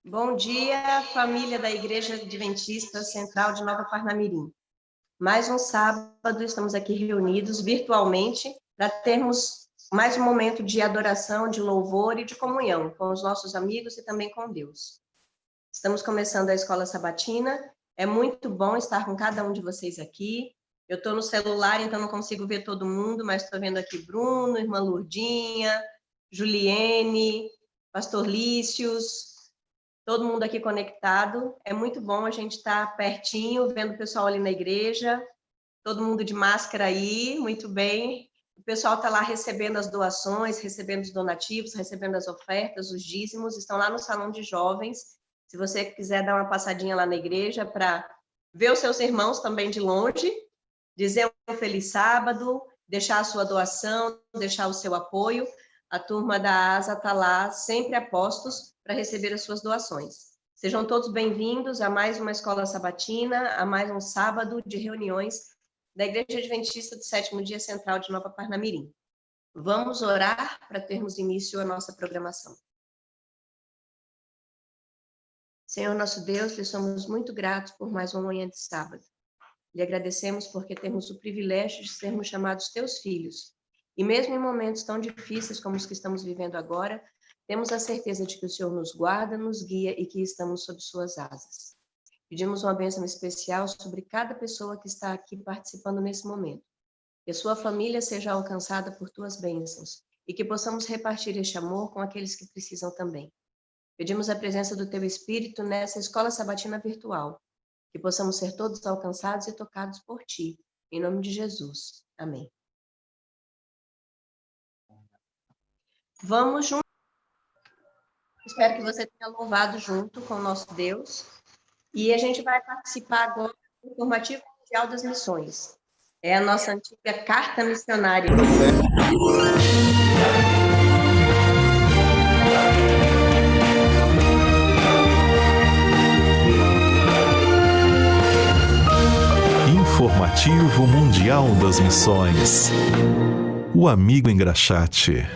Bom dia, família da Igreja Adventista Central de Nova Parnamirim. Mais um sábado, estamos aqui reunidos virtualmente para termos mais um momento de adoração, de louvor e de comunhão com os nossos amigos e também com Deus. Estamos começando a Escola Sabatina. É muito bom estar com cada um de vocês aqui. Eu estou no celular, então não consigo ver todo mundo, mas estou vendo aqui Bruno, irmã Lourdinha, Juliene, Pastor Lícios, todo mundo aqui conectado. É muito bom a gente estar pertinho, vendo o pessoal ali na igreja, todo mundo de máscara aí, muito bem. O pessoal está lá recebendo as doações, recebendo os donativos, recebendo as ofertas, os dízimos, estão lá no salão de jovens. Se você quiser dar uma passadinha lá na igreja para ver os seus irmãos também de longe, dizer um feliz sábado, deixar a sua doação, deixar o seu apoio. A turma da ASA está lá, sempre a postos, para receber as suas doações. Sejam todos bem-vindos a mais uma Escola Sabatina, a mais um sábado de reuniões da Igreja Adventista do Sétimo Dia Central de Nova Parnamirim. Vamos orar para termos início à nossa programação. Senhor nosso Deus, lhe somos muito gratos por mais uma manhã de sábado. Lhe agradecemos porque temos o privilégio de sermos chamados teus filhos. E mesmo em momentos tão difíceis como os que estamos vivendo agora, temos a certeza de que o Senhor nos guarda, nos guia e que estamos sob suas asas. Pedimos uma bênção especial sobre cada pessoa que está aqui participando nesse momento. Que a sua família seja alcançada por tuas bênçãos e que possamos repartir este amor com aqueles que precisam também. Pedimos a presença do teu Espírito nessa Escola Sabatina virtual. Que possamos ser todos alcançados e tocados por ti. Em nome de Jesus. Amém. Vamos juntos. Espero que você tenha louvado junto com o nosso Deus. E a gente vai participar agora do Informativo Mundial das Missões. É a nossa antiga carta missionária. Informativo Mundial das Missões. O amigo engraxate.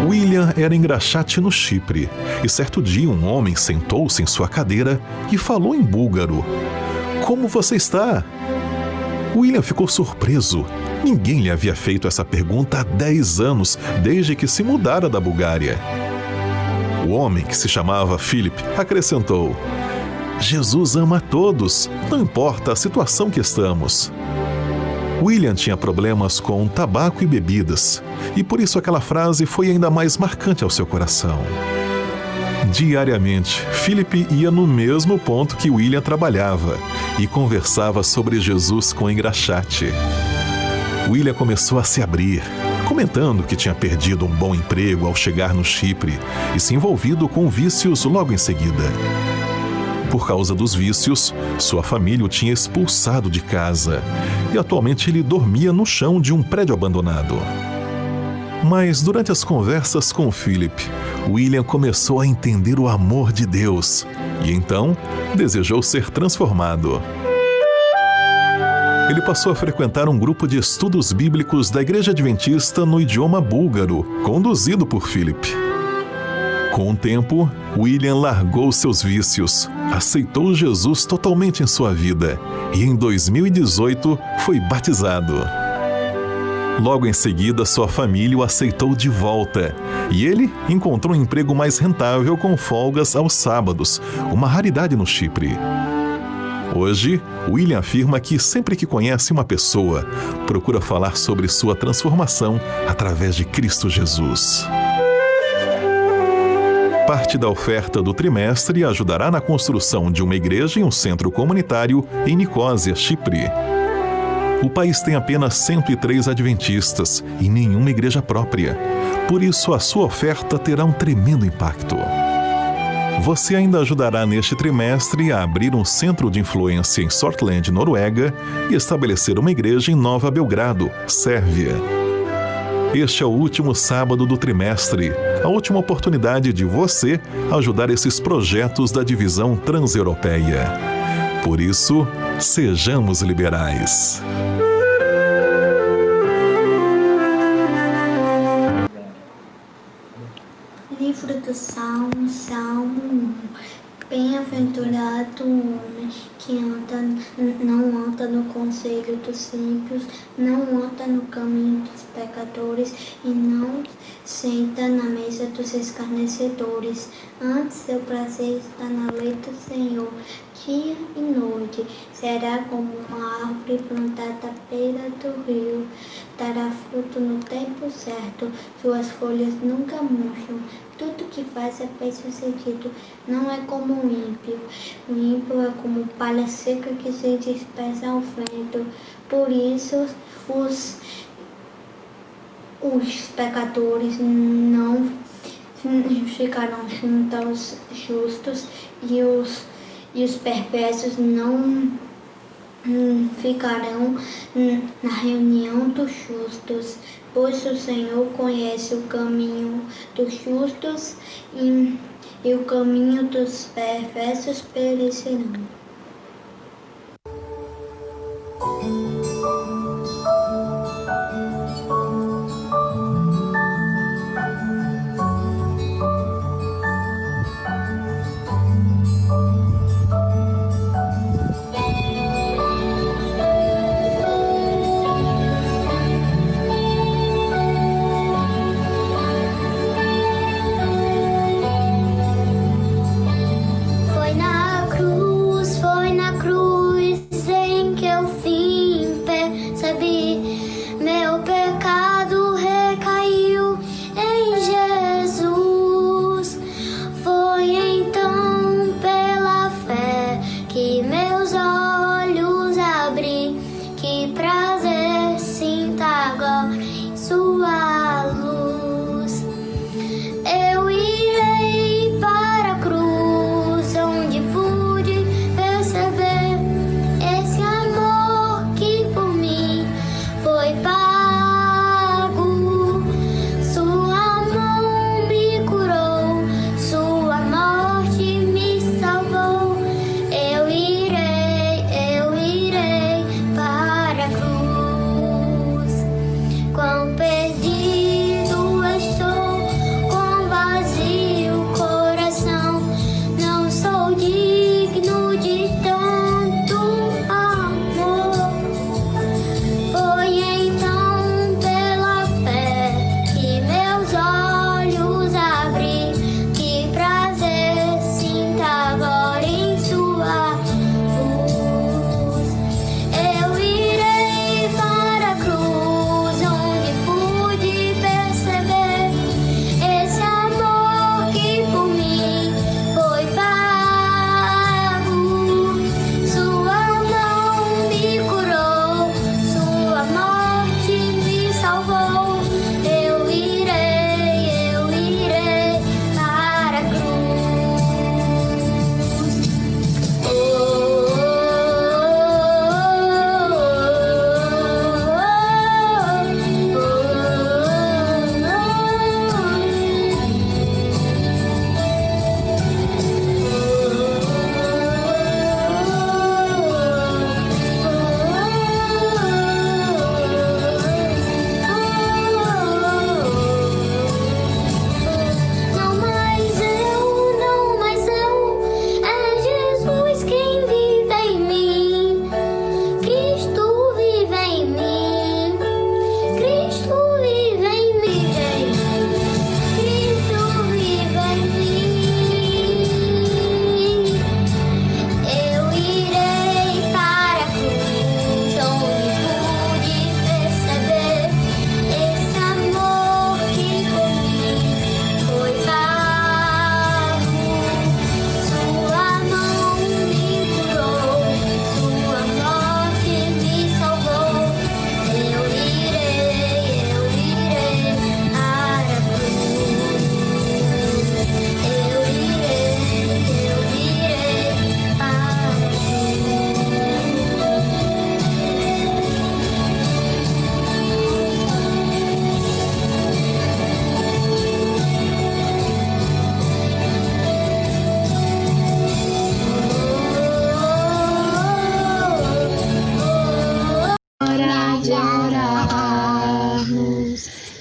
William era engraxate no Chipre, e certo dia um homem sentou-se em sua cadeira e falou em búlgaro. Como você está? William ficou surpreso. Ninguém lhe havia feito essa pergunta há 10 anos, desde que se mudara da Bulgária. O homem, que se chamava Philip, acrescentou: Jesus ama a todos, não importa a situação que estamos. William tinha problemas com tabaco e bebidas, e por isso aquela frase foi ainda mais marcante ao seu coração. Diariamente, Philip ia no mesmo ponto que William trabalhava e conversava sobre Jesus com engraxate. William começou a se abrir, comentando que tinha perdido um bom emprego ao chegar no Chipre e se envolvido com vícios logo em seguida. Por causa dos vícios, sua família o tinha expulsado de casa e atualmente ele dormia no chão de um prédio abandonado. Mas durante as conversas com Philip, William começou a entender o amor de Deus e então desejou ser transformado. Ele passou a frequentar um grupo de estudos bíblicos da Igreja Adventista no idioma búlgaro, conduzido por Philip. Com o tempo, William largou seus vícios, aceitou Jesus totalmente em sua vida e em 2018 foi batizado. Logo em seguida, sua família o aceitou de volta e ele encontrou um emprego mais rentável com folgas aos sábados, uma raridade no Chipre. Hoje, William afirma que sempre que conhece uma pessoa, procura falar sobre sua transformação através de Cristo Jesus. Parte da oferta do trimestre ajudará na construção de uma igreja e um centro comunitário em Nicósia, Chipre. O país tem apenas 103 adventistas e nenhuma igreja própria. Por isso, a sua oferta terá um tremendo impacto. Você ainda ajudará neste trimestre a abrir um centro de influência em Sortland, Noruega, e estabelecer uma igreja em Nova Belgrado, Sérvia. Este é o último sábado do trimestre, a última oportunidade de você ajudar esses projetos da divisão transeuropeia. Por isso, sejamos liberais. Livro dos Salmos. Bem-aventurado o homem que não anda no conselho dos ímpios, não anda no caminho dos pecadores e não senta na mesa dos escarnecedores. Antes, seu prazer está na lei do Senhor, dia e noite. Será como uma árvore plantada à beira do rio, dará fruto no tempo certo, suas folhas nunca murcham. Tudo que faz é bem-sucedido, não é como o ímpio. O ímpio é como palha seca que se dispersa ao vento. Por isso, os pecadores não ficarão junto aos justos e os perversos não ficarão na reunião dos justos, pois o Senhor conhece o caminho dos justos e o caminho dos perversos perecerão.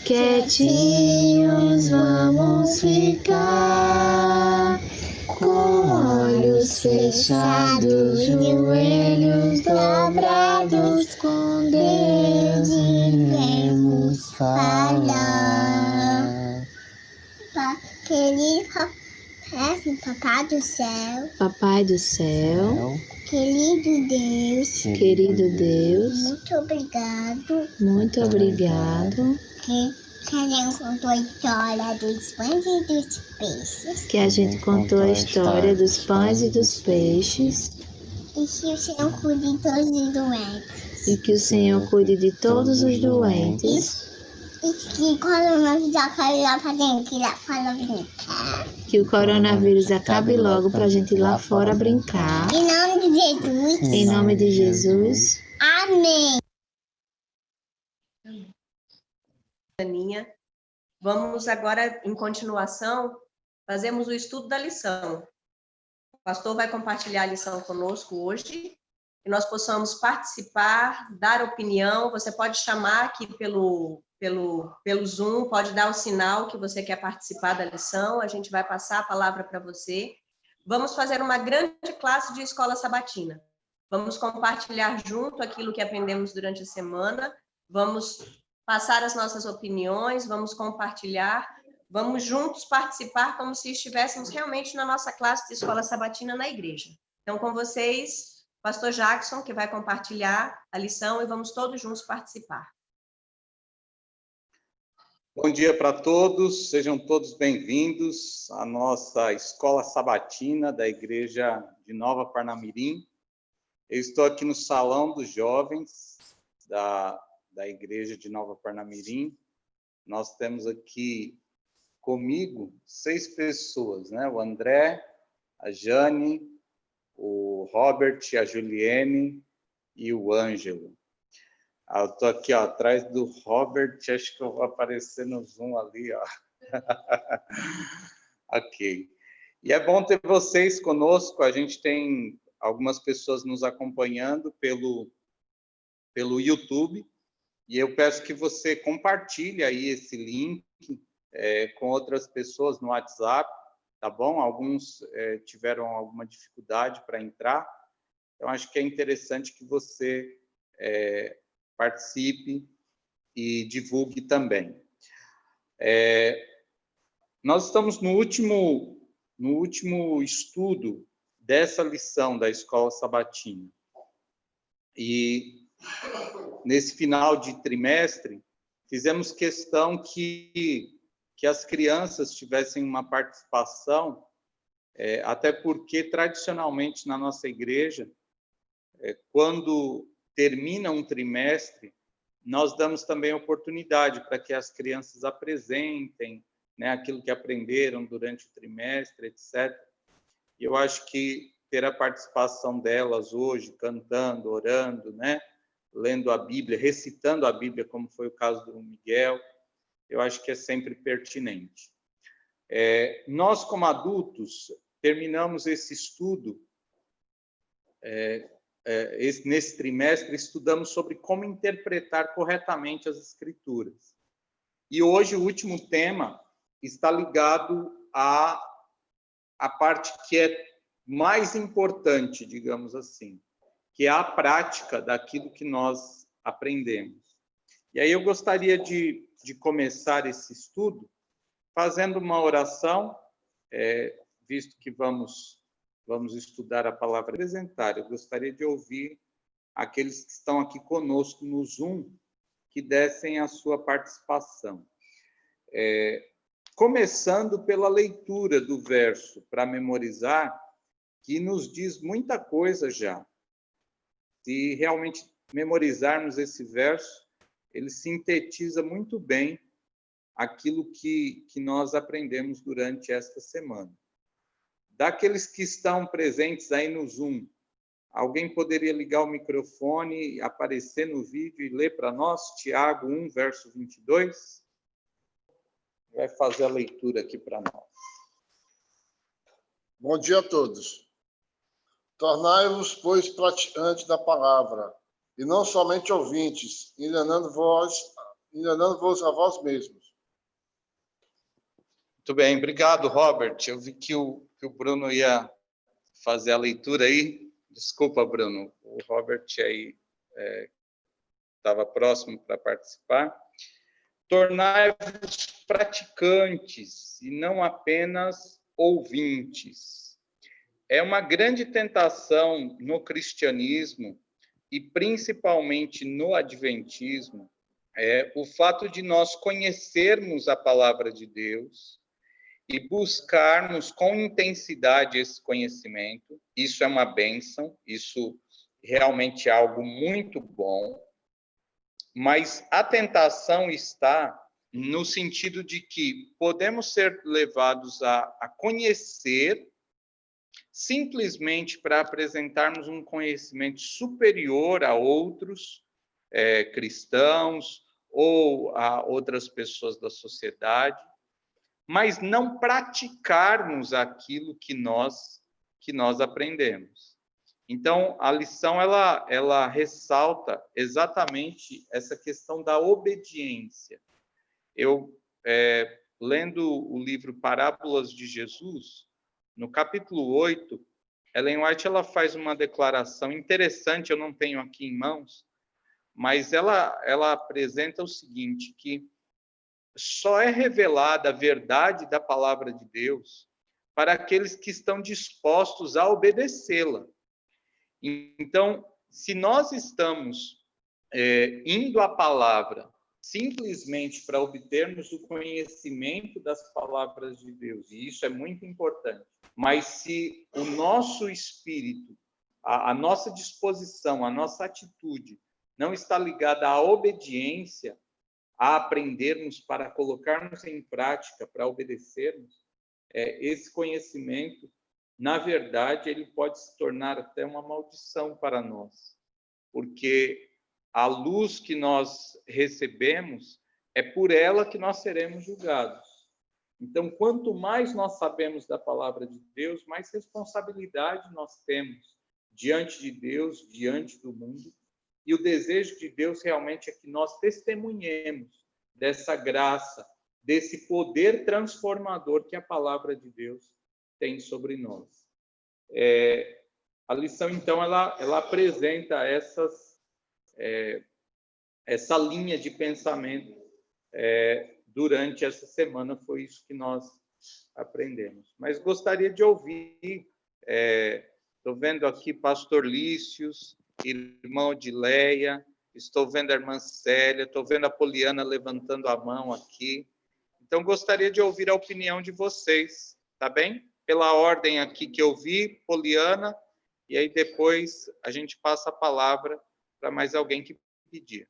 Quietinhos vamos ficar, com olhos olhos fechados, joelhos dobrados, com Deus iremos falar. Querido Papai do céu, Papai do céu, querido Deus, muito obrigado que a gente contou a história dos pães e dos peixes. que a gente contou a história dos pães e dos peixes E que o Senhor cuide de todos os doentes. e que o Senhor cuide de todos os doentes, E que quando nós acabe lá pra dentro, lá fora brincar. que o coronavírus acabe logo para a gente ir lá fora brincar. Em nome de Jesus. Em nome de Jesus. Amém. Aninha. Vamos agora, em continuação, fazemos o estudo da lição. O pastor vai compartilhar a lição conosco hoje, que nós possamos participar, dar opinião. Você pode chamar aqui pelo Zoom, pode dar o sinal que você quer participar da lição, a gente vai passar a palavra para você. Vamos fazer uma grande classe de escola sabatina. Vamos compartilhar junto aquilo que aprendemos durante a semana, vamos passar as nossas opiniões, vamos compartilhar, vamos juntos participar como se estivéssemos realmente na nossa classe de escola sabatina na igreja. Então, com vocês, pastor Jackson, que vai compartilhar a lição, e vamos todos juntos participar. Bom dia para todos, sejam todos bem-vindos à nossa escola sabatina da Igreja de Nova Parnamirim. Eu estou aqui no Salão dos Jovens da Igreja de Nova Parnamirim. Nós temos aqui comigo 6 pessoas, né? O André, a Jane, o Robert, a Juliene e o Ângelo. Eu estou aqui, ó, atrás do Robert, acho que eu vou aparecer no Zoom ali, ó. Ok. E é bom ter vocês conosco, a gente tem algumas pessoas nos acompanhando pelo YouTube, e eu peço que você compartilhe aí esse link com outras pessoas no WhatsApp, tá bom? Alguns tiveram alguma dificuldade para entrar, então acho que é interessante que você participe e divulgue também. Nós estamos no último estudo dessa lição da Escola Sabatina. E nesse final de trimestre, fizemos questão que as crianças tivessem uma participação, até porque, tradicionalmente, na nossa igreja, quando termina um trimestre, nós damos também oportunidade para que as crianças apresentem, né, aquilo que aprenderam durante o trimestre, etc. E eu acho que ter a participação delas hoje, cantando, orando, né, lendo a Bíblia, recitando a Bíblia, como foi o caso do Miguel, eu acho que é sempre pertinente. Nós, como adultos, terminamos esse estudo, nesse trimestre, estudamos sobre como interpretar corretamente as Escrituras. E hoje o último tema está ligado à parte que é mais importante, digamos assim, que é a prática daquilo que nós aprendemos. E aí eu gostaria de começar esse estudo fazendo uma oração, visto que vamos estudar a palavra apresentar. Eu gostaria de ouvir aqueles que estão aqui conosco no Zoom, que dessem a sua participação. Começando pela leitura do verso, para memorizar, que nos diz muita coisa já. Se realmente memorizarmos esse verso, ele sintetiza muito bem aquilo que nós aprendemos durante esta semana. Daqueles que estão presentes aí no Zoom, alguém poderia ligar o microfone, aparecer no vídeo e ler para nós Tiago 1, verso 22? Vai fazer a leitura aqui para nós. Bom dia a todos. Tornai-vos, pois, praticantes da palavra, e não somente ouvintes, enganando-vos a vós mesmos. Muito bem, obrigado, Robert. Eu vi que o Bruno ia fazer a leitura aí. Desculpa, Bruno, o Robert aí estava próximo para participar. Tornai-vos praticantes e não apenas ouvintes. É uma grande tentação no cristianismo e principalmente no adventismo, o fato de nós conhecermos a palavra de Deus e buscarmos com intensidade esse conhecimento. Isso é uma bênção, isso realmente é algo muito bom, mas a tentação está no sentido de que podemos ser levados a conhecer simplesmente para apresentarmos um conhecimento superior a outros cristãos ou a outras pessoas da sociedade, mas não praticarmos aquilo que nós aprendemos. Então, a lição ela ressalta exatamente essa questão da obediência. Eu, lendo o livro Parábolas de Jesus, no capítulo 8, Ellen White ela faz uma declaração interessante, eu não tenho aqui em mãos, mas ela apresenta o seguinte, que só é revelada a verdade da palavra de Deus para aqueles que estão dispostos a obedecê-la. Então, se nós estamos indo à palavra simplesmente para obtermos o conhecimento das palavras de Deus, e isso é muito importante, mas se o nosso espírito, a nossa disposição, a nossa atitude não está ligada à obediência, a aprendermos para colocarmos em prática, para obedecermos, esse conhecimento, na verdade, ele pode se tornar até uma maldição para nós, porque a luz que nós recebemos, é por ela que nós seremos julgados. Então, quanto mais nós sabemos da palavra de Deus, mais responsabilidade nós temos diante de Deus, diante do mundo. E o desejo de Deus realmente é que nós testemunhemos dessa graça, desse poder transformador que a palavra de Deus tem sobre nós. A lição, então, ela apresenta essa linha de pensamento durante essa semana, foi isso que nós aprendemos. Mas gostaria de ouvir, estou vendo aqui pastor Lícios, irmão de Leia, estou vendo a irmã Célia, estou vendo a Poliana levantando a mão aqui. Então, gostaria de ouvir a opinião de vocês, tá bem? Pela ordem aqui que eu vi, Poliana, e aí depois a gente passa a palavra para mais alguém que pedir.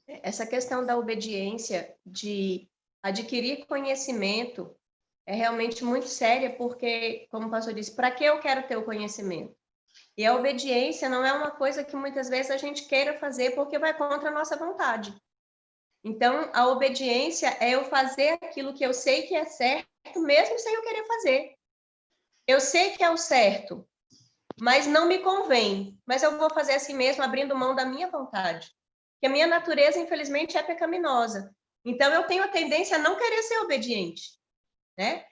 Essa questão da obediência, de adquirir conhecimento, é realmente muito séria, porque, como o pastor disse, para que eu quero ter o conhecimento? E a obediência não é uma coisa que muitas vezes a gente queira fazer porque vai contra a nossa vontade. Então, a obediência é eu fazer aquilo que eu sei que é certo, mesmo sem eu querer fazer. Eu sei que é o certo, mas não me convém. Mas eu vou fazer assim mesmo, abrindo mão da minha vontade. Porque a minha natureza, infelizmente, é pecaminosa. Então, eu tenho a tendência a não querer ser obediente, né?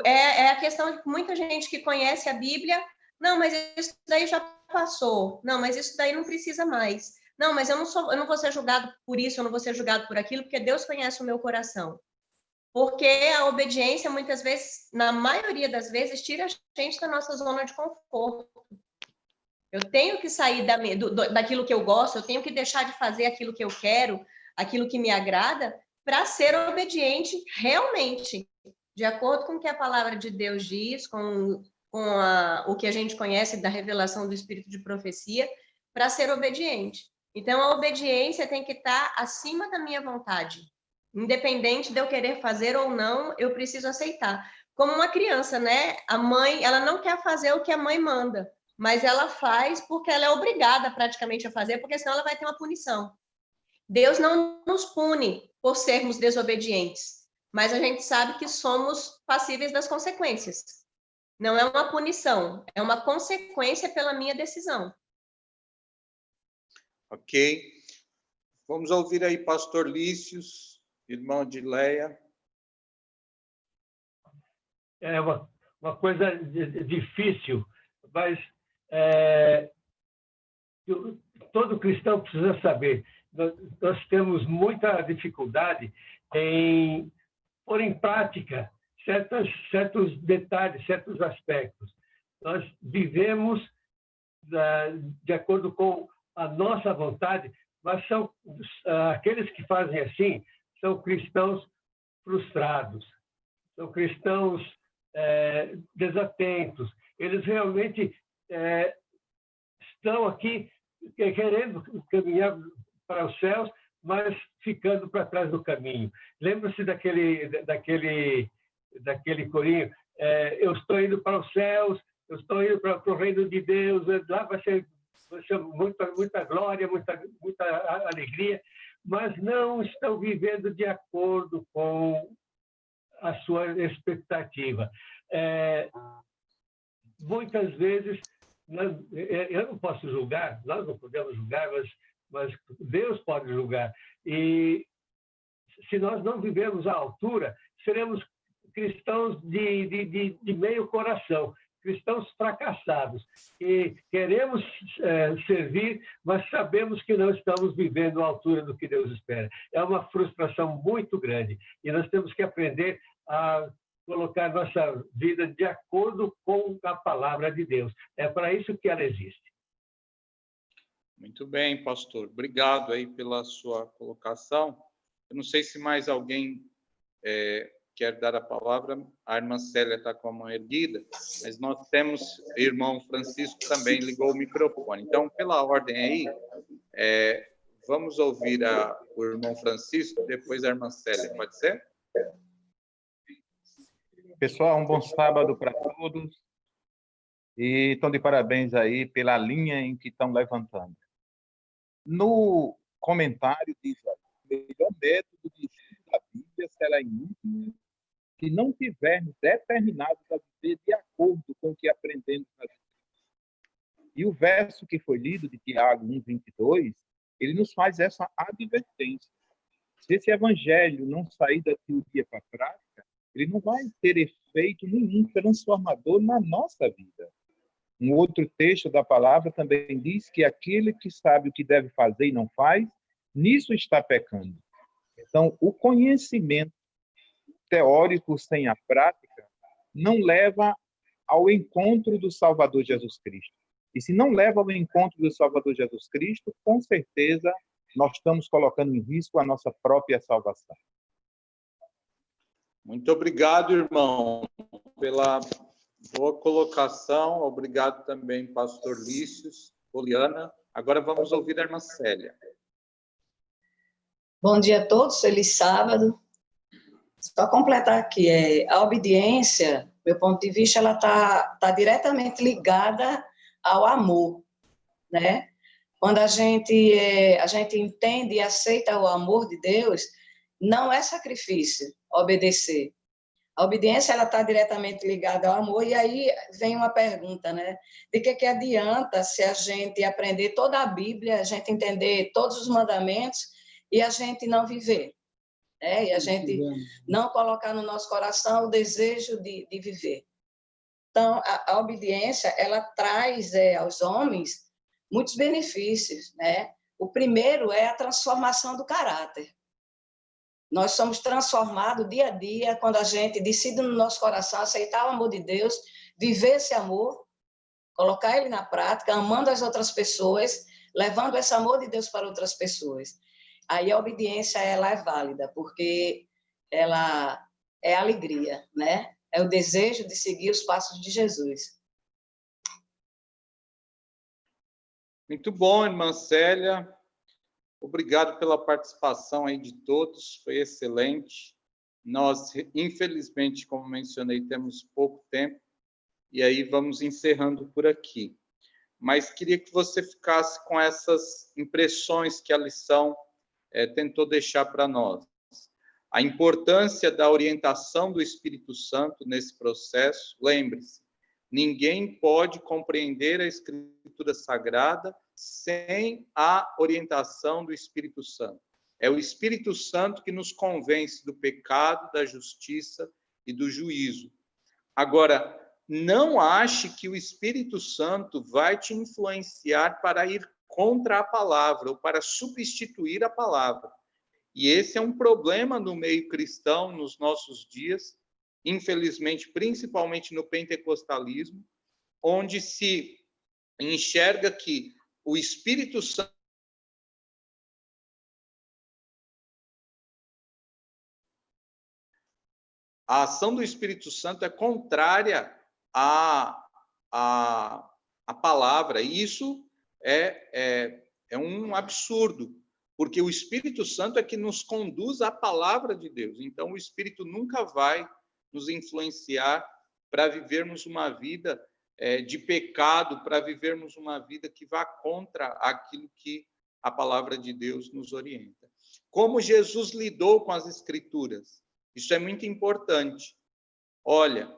É a questão de muita gente que conhece a Bíblia, não, mas isso daí já passou. Não, mas isso daí não precisa mais. Não, mas eu não vou ser julgado por isso, eu não vou ser julgado por aquilo, porque Deus conhece o meu coração. Porque a obediência, muitas vezes, na maioria das vezes, tira a gente da nossa zona de conforto. Eu tenho que sair daquilo que eu gosto, eu tenho que deixar de fazer aquilo que eu quero, aquilo que me agrada, para ser obediente realmente, de acordo com o que a palavra de Deus diz, com o que a gente conhece da revelação do Espírito de profecia, para ser obediente. Então, a obediência tem que estar acima da minha vontade. Independente de eu querer fazer ou não, eu preciso aceitar. Como uma criança, né? A mãe, ela não quer fazer o que a mãe manda, mas ela faz porque ela é obrigada praticamente a fazer, porque senão ela vai ter uma punição. Deus não nos pune por sermos desobedientes, mas a gente sabe que somos passíveis das consequências. Não é uma punição, é uma consequência pela minha decisão. Ok. Vamos ouvir aí pastor Lícios, irmão de Leia. uma coisa difícil, mas todo cristão precisa saber. Nós temos muita dificuldade em pôr em prática certos detalhes, certos aspectos. Nós vivemos de acordo com a nossa vontade, mas são aqueles que fazem assim são cristãos frustrados, são cristãos desatentos. Eles realmente estão aqui querendo caminhar para os céus, mas ficando para trás do caminho. Lembra-se daquele corinho? Eu estou indo para os céus, eu estou indo para o reino de Deus, lá vai ser muita glória, muita alegria, mas não estão vivendo de acordo com a sua expectativa. Muitas vezes, eu não posso julgar, nós não podemos julgar, mas Deus pode julgar. E se nós não vivemos à altura, seremos cristãos de meio coração, cristãos fracassados. E queremos servir, mas sabemos que não estamos vivendo à altura do que Deus espera. É uma frustração muito grande. E nós temos que aprender a colocar nossa vida de acordo com a palavra de Deus. É para isso que ela existe. Muito bem, pastor. Obrigado aí pela sua colocação. Eu não sei se mais alguém quer dar a palavra. A irmã Célia está com a mão erguida, mas nós temos o irmão Francisco também ligou o microfone. Então, pela ordem aí, vamos ouvir o irmão Francisco, depois a irmã Célia. Pode ser? Pessoal, um bom sábado para todos. E estão de parabéns aí pela linha em que estão levantando. No comentário diz: o melhor método de estudo da Bíblia será inútil se não tivermos determinados a viver de acordo com o que aprendemos nas Escrituras. E o verso que foi lido, de Tiago 1:22, ele nos faz essa advertência. Se esse evangelho não sair da teoria para a prática, ele não vai ter efeito nenhum transformador na nossa vida. Um outro texto da palavra também diz que aquele que sabe o que deve fazer e não faz, nisso está pecando. Então, o conhecimento teórico sem a prática não leva ao encontro do Salvador Jesus Cristo. E se não leva ao encontro do Salvador Jesus Cristo, com certeza nós estamos colocando em risco a nossa própria salvação. Muito obrigado, irmão, pela boa colocação. Obrigado também, pastor Lícios, Poliana. Agora vamos ouvir a irmã Célia. Bom dia a todos, feliz sábado. Só completar aqui, a obediência, meu ponto de vista, ela tá diretamente ligada ao amor, né? Quando a gente entende e aceita o amor de Deus, não é sacrifício obedecer. A obediência ela está diretamente ligada ao amor, e aí vem uma pergunta, né? De que adianta se a gente aprender toda a Bíblia, a gente entender todos os mandamentos e a gente não viver, né? E a gente não colocar no nosso coração o desejo de viver. Então, a obediência, ela traz aos homens muitos benefícios, né? O primeiro é a transformação do caráter. Nós somos transformados dia a dia quando a gente decide no nosso coração aceitar o amor de Deus, viver esse amor, colocar ele na prática, amando as outras pessoas, levando esse amor de Deus para outras pessoas. Aí a obediência ela é válida, porque ela é alegria, né? É o desejo de seguir os passos de Jesus. Muito bom, irmã Célia. Obrigado pela participação aí de todos, foi excelente. Nós, infelizmente, como mencionei, temos pouco tempo, e aí vamos encerrando por aqui. Mas queria que você ficasse com essas impressões que a lição tentou deixar para nós. A importância da orientação do Espírito Santo nesse processo. Lembre-se, ninguém pode compreender a Escritura Sagrada sem a orientação do Espírito Santo. É o Espírito Santo que nos convence do pecado, da justiça e do juízo. Agora, não ache que o Espírito Santo vai te influenciar para ir contra a palavra ou para substituir a palavra. E esse é um problema no meio cristão nos nossos dias, infelizmente, principalmente no pentecostalismo, onde se enxerga que o Espírito Santo a ação do Espírito Santo é contrária à palavra. E isso é um absurdo, porque o Espírito Santo é que nos conduz à palavra de Deus. Então, o Espírito nunca vai nos influenciar para vivermos uma vida de pecado, para vivermos uma vida que vá contra aquilo que a palavra de Deus nos orienta. Como Jesus lidou com as Escrituras? Isso é muito importante. Olha,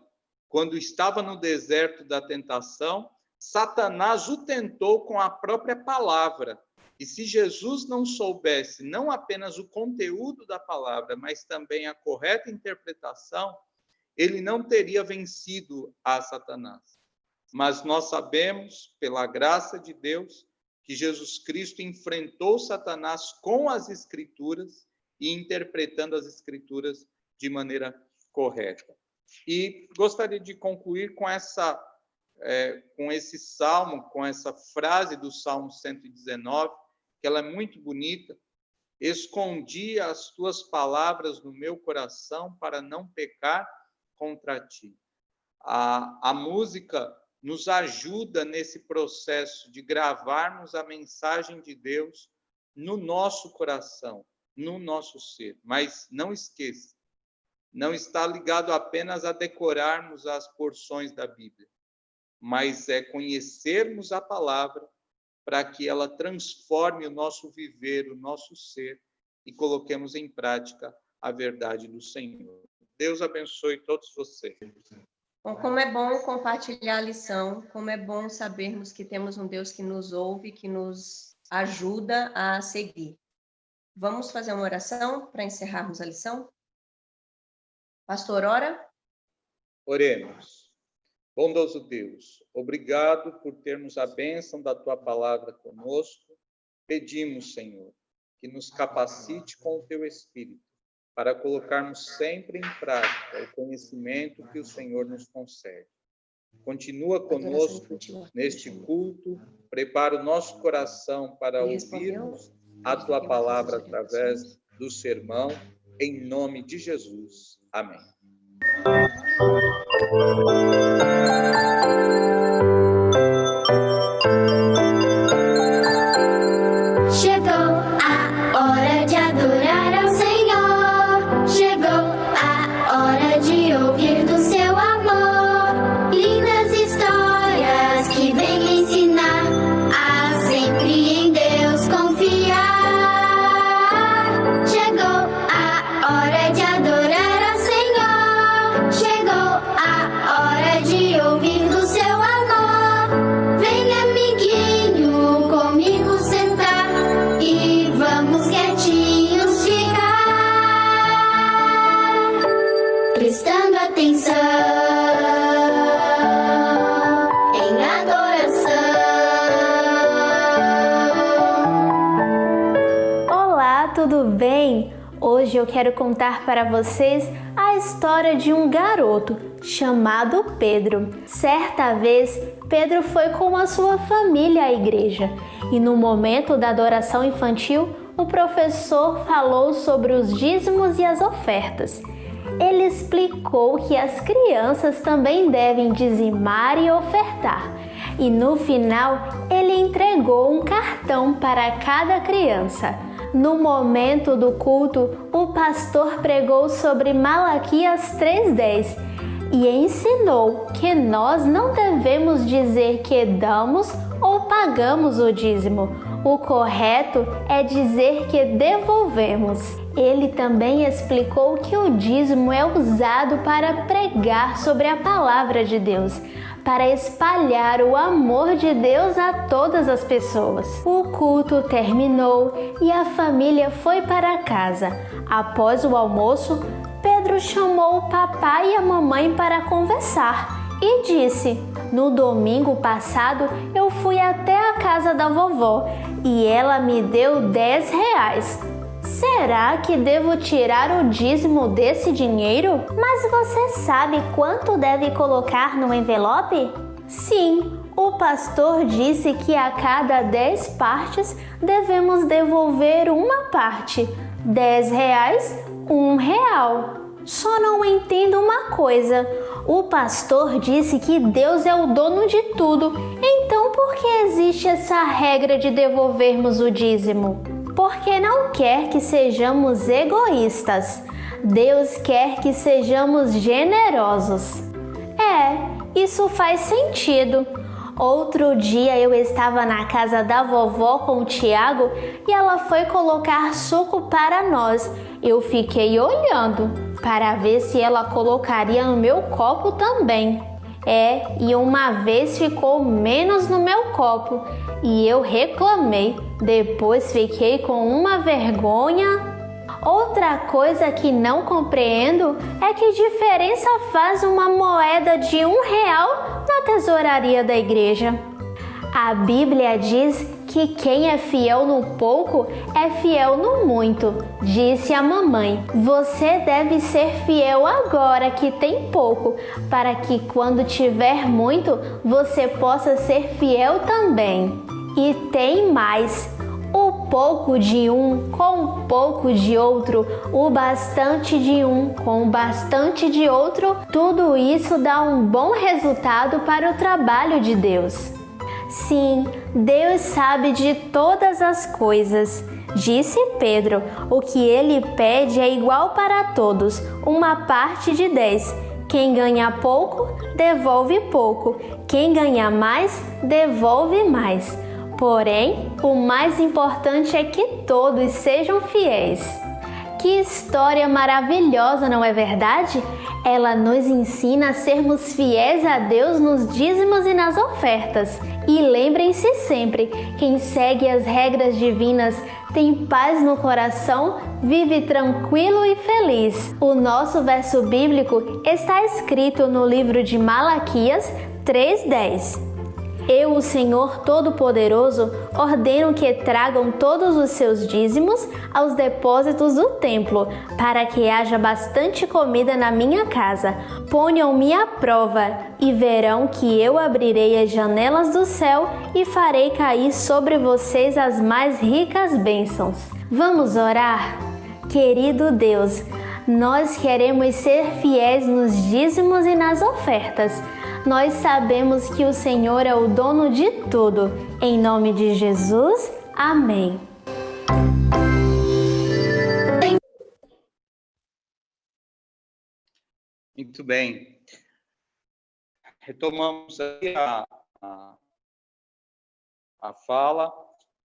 quando estava no deserto da tentação, Satanás o tentou com a própria palavra. E se Jesus não soubesse não apenas o conteúdo da palavra, mas também a correta interpretação, ele não teria vencido a Satanás. Mas nós sabemos, pela graça de Deus, que Jesus Cristo enfrentou Satanás com as Escrituras e interpretando as Escrituras de maneira correta. E gostaria de concluir com esse salmo, com essa frase do Salmo 119, que ela é muito bonita. Escondi as tuas palavras no meu coração para não pecar contra ti. A música nos ajuda nesse processo de gravarmos a mensagem de Deus no nosso coração, no nosso ser. Mas não esqueça, não está ligado apenas a decorarmos as porções da Bíblia, mas é conhecermos a palavra para que ela transforme o nosso viver, o nosso ser, e coloquemos em prática a verdade do Senhor. Deus abençoe todos vocês. Bom, como é bom compartilhar a lição, como é bom sabermos que temos um Deus que nos ouve, que nos ajuda a seguir. Vamos fazer uma oração para encerrarmos a lição? Pastor, ora. Oremos. Bondoso Deus, obrigado por termos a bênção da Tua palavra conosco. Pedimos, Senhor, que nos capacite com o Teu Espírito para colocarmos sempre em prática o conhecimento que o Senhor nos concede. Continua conosco neste culto, prepara o nosso coração para ouvirmos a Tua palavra através do sermão, em nome de Jesus. Amém. Chegou a hora de adorar ao Senhor. Chegou a hora de ouvir do seu amor. Lindas histórias que vêm ensinar a sempre em Deus confiar. Chegou a hora de adorar ao Senhor. Chegou a hora de ouvir do seu amor. Vem, amiguinho, comigo sentar e vamos quietinhos ficar, prestando atenção em adoração. Olá, tudo bem? Hoje eu quero contar para vocês a história de um garoto chamado Pedro. Certa vez, Pedro foi com a sua família à igreja e no momento da adoração infantil, o professor falou sobre os dízimos e as ofertas. Ele explicou que as crianças também devem dizimar e ofertar. E no final, ele entregou um cartão para cada criança. No momento do culto, o pastor pregou sobre Malaquias 3:10 e ensinou que nós não devemos dizer que damos ou pagamos o dízimo. O correto é dizer que devolvemos. Ele também explicou que o dízimo é usado para pregar sobre a palavra de Deus, para espalhar o amor de Deus a todas as pessoas. O culto terminou e a família foi para casa. Após o almoço, Pedro chamou o papai e a mamãe para conversar e disse: no domingo passado eu fui até a casa da vovó e ela me deu 10 reais. Será que devo tirar o dízimo desse dinheiro? Mas você sabe quanto deve colocar no envelope? Sim, o pastor disse que a cada 10 partes devemos devolver uma parte. 10 reais, R$1. Só não entendo uma coisa. O pastor disse que Deus é o dono de tudo. Então por que existe essa regra de devolvermos o dízimo? Porque não quer que sejamos egoístas. Deus quer que sejamos generosos. Isso faz sentido. Outro dia eu estava na casa da vovó com o Tiago e ela foi colocar suco para nós. Eu fiquei olhando para ver se ela colocaria no meu copo também. E uma vez ficou menos no meu copo e eu reclamei. Depois fiquei com uma vergonha. Outra coisa que não compreendo é que diferença faz uma moeda de R$1 na tesouraria da igreja. A Bíblia diz que quem é fiel no pouco é fiel no muito, disse a mamãe. Você deve ser fiel agora que tem pouco, para que quando tiver muito, você possa ser fiel também. E tem mais. O pouco de um com o pouco de outro, o bastante de um com o bastante de outro, tudo isso dá um bom resultado para o trabalho de Deus. Sim, Deus sabe de todas as coisas. Disse Pedro, o que ele pede é igual para todos, uma parte de 10. Quem ganha pouco, devolve pouco. Quem ganha mais, devolve mais. Porém, o mais importante é que todos sejam fiéis. Que história maravilhosa, não é verdade? Ela nos ensina a sermos fiéis a Deus nos dízimos e nas ofertas. E lembrem-se sempre, quem segue as regras divinas tem paz no coração, vive tranquilo e feliz. O nosso verso bíblico está escrito no livro de Malaquias 3:10. Eu, o Senhor Todo-Poderoso, ordeno que tragam todos os seus dízimos aos depósitos do templo, para que haja bastante comida na minha casa. Ponham-me à prova e verão que eu abrirei as janelas do céu e farei cair sobre vocês as mais ricas bênçãos. Vamos orar? Querido Deus, nós queremos ser fiéis nos dízimos e nas ofertas. Nós sabemos que o Senhor é o dono de tudo. Em nome de Jesus, amém. Muito bem. Retomamos aí a fala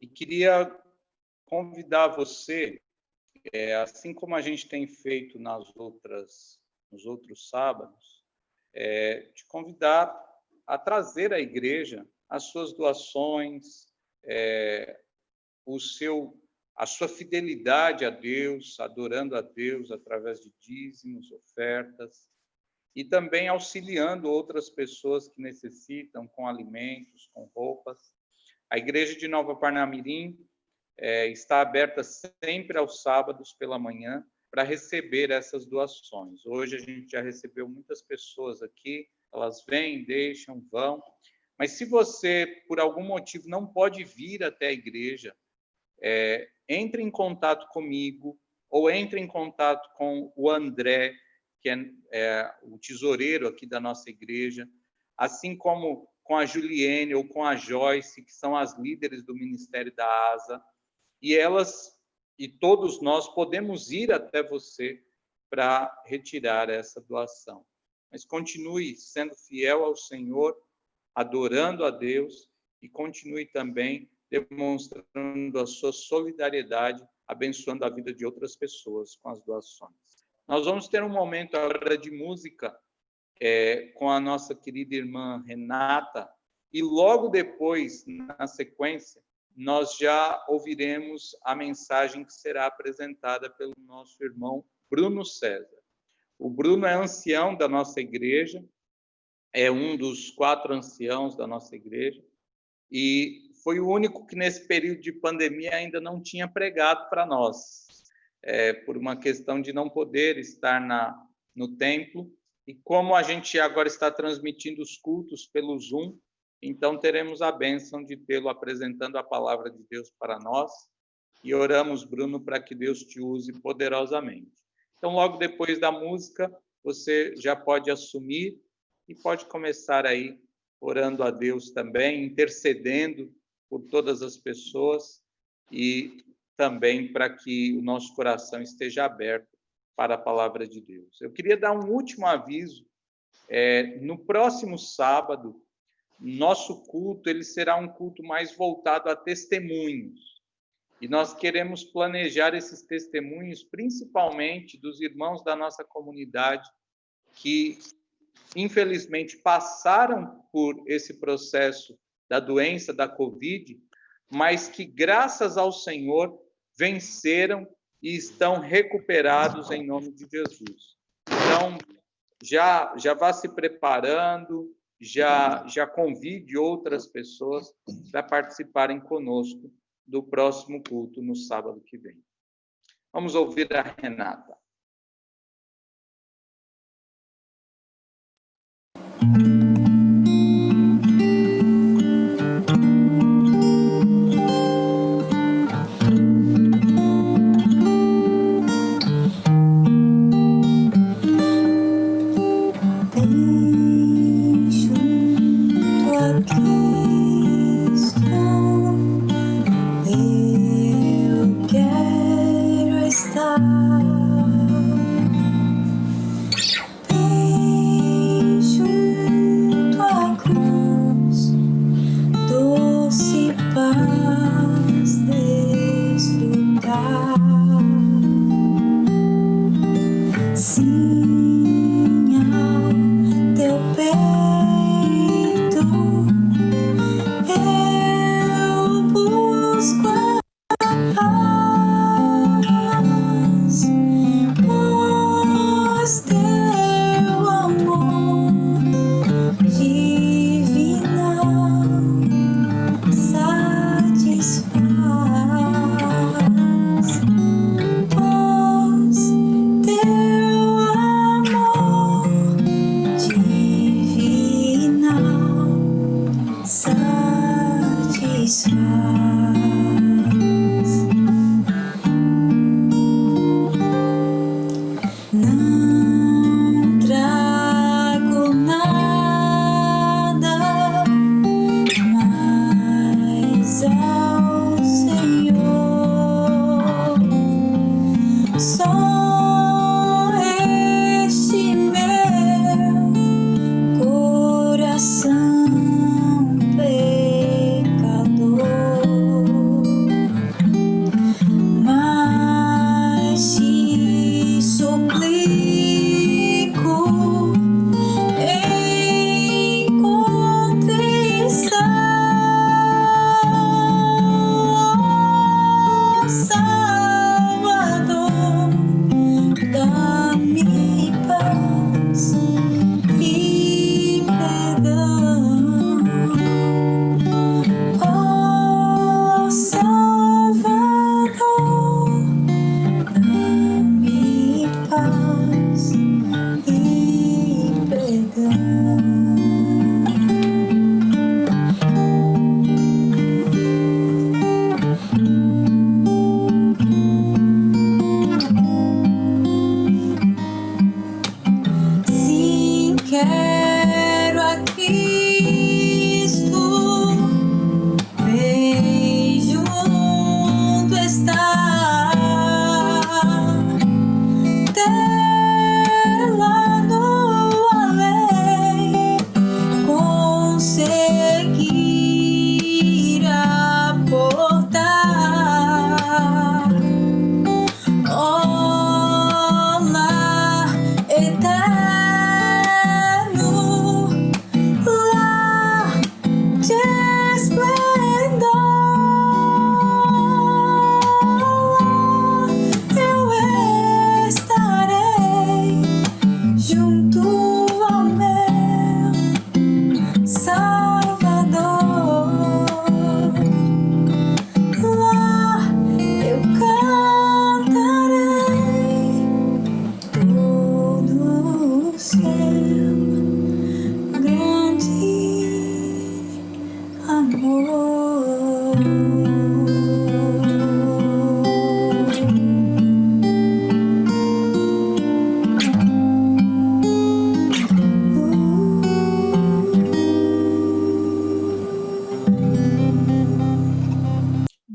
e queria convidar você, assim como a gente tem feito nos outros sábados, te convidar a trazer à igreja as suas doações, a sua fidelidade a Deus, adorando a Deus através de dízimos, ofertas, e também auxiliando outras pessoas que necessitam com alimentos, com roupas. A igreja de Nova Parnamirim está aberta sempre aos sábados pela manhã, para receber essas doações. Hoje a gente já recebeu muitas pessoas aqui, elas vêm, deixam, vão. Mas se você, por algum motivo, não pode vir até a igreja, entre em contato comigo ou entre em contato com o André, que é o tesoureiro aqui da nossa igreja, assim como com a Juliene ou com a Joyce, que são as líderes do Ministério da ASA, e elas e todos nós podemos ir até você para retirar essa doação. Mas continue sendo fiel ao Senhor, adorando a Deus, e continue também demonstrando a sua solidariedade, abençoando a vida de outras pessoas com as doações. Nós vamos ter um momento agora de música com a nossa querida irmã Renata, e logo depois, na sequência, nós já ouviremos a mensagem que será apresentada pelo nosso irmão Bruno César. O Bruno é ancião da nossa igreja é um dos 4 anciãos da nossa igreja e foi o único que nesse período de pandemia ainda não tinha pregado para nós, por uma questão de não poder estar no templo. E como a gente agora está transmitindo os cultos pelo Zoom, então teremos a bênção de tê-lo apresentando a palavra de Deus para nós. E oramos, Bruno, para que Deus te use poderosamente. Então, logo depois da música, você já pode assumir e pode começar aí orando a Deus também, intercedendo por todas as pessoas e também para que o nosso coração esteja aberto para a palavra de Deus. Eu queria dar um último aviso. No próximo sábado, nosso culto ele será um culto mais voltado a testemunhos. E nós queremos planejar esses testemunhos, principalmente dos irmãos da nossa comunidade que, infelizmente, passaram por esse processo da doença, da Covid, mas que, graças ao Senhor, venceram e estão recuperados em nome de Jesus. Então, já vá se preparando, já convide outras pessoas para participarem conosco do próximo culto no sábado que vem. Vamos ouvir a Renata.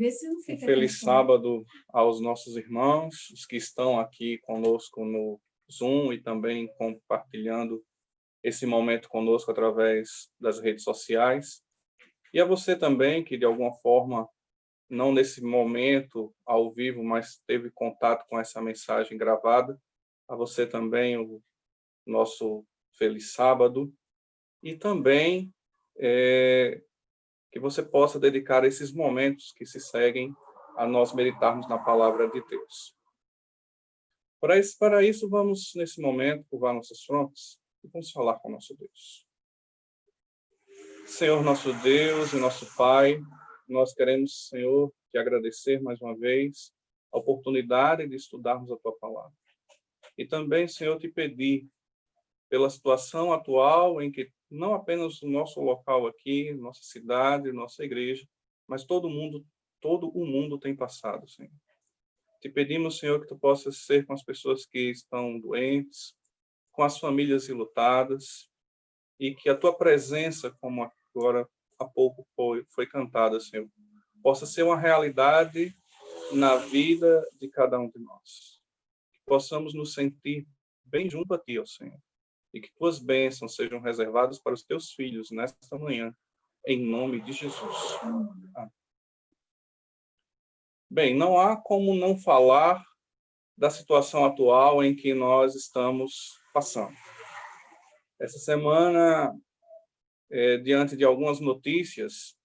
Um feliz sábado aos nossos irmãos, os que estão aqui conosco no Zoom e também compartilhando esse momento conosco através das redes sociais. E a você também, que de alguma forma, não nesse momento ao vivo, mas teve contato com essa mensagem gravada. A você também, o nosso feliz sábado. E também que você possa dedicar esses momentos que se seguem a nós meditarmos na palavra de Deus. Para isso, vamos, nesse momento, curvar nossas frontes e vamos falar com o nosso Deus. Senhor, nosso Deus e nosso Pai, nós queremos, Senhor, te agradecer mais uma vez a oportunidade de estudarmos a Tua palavra. E também, Senhor, te pedir pela situação atual em que não apenas o nosso local aqui, nossa cidade, nossa igreja, mas todo o mundo tem passado, Senhor. Te pedimos, Senhor, que Tu possas ser com as pessoas que estão doentes, com as famílias enlutadas, e que a Tua presença, como agora há pouco foi cantada, Senhor, possa ser uma realidade na vida de cada um de nós. Que possamos nos sentir bem junto a Ti, ó Senhor. E que Tuas bênçãos sejam reservadas para os Teus filhos nesta manhã, em nome de Jesus. Amém. Bem, não há como não falar da situação atual em que nós estamos passando. Essa semana, diante de algumas notícias,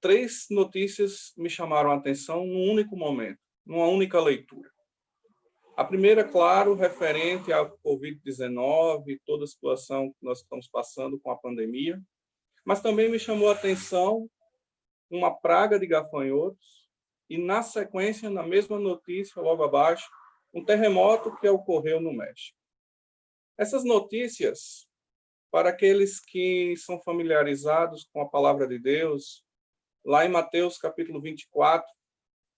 3 notícias me chamaram a atenção num único momento, numa única leitura. A primeira, claro, referente à Covid-19, toda a situação que nós estamos passando com a pandemia, mas também me chamou a atenção uma praga de gafanhotos e, na sequência, na mesma notícia, logo abaixo, um terremoto que ocorreu no México. Essas notícias, para aqueles que são familiarizados com a palavra de Deus, lá em Mateus capítulo 24,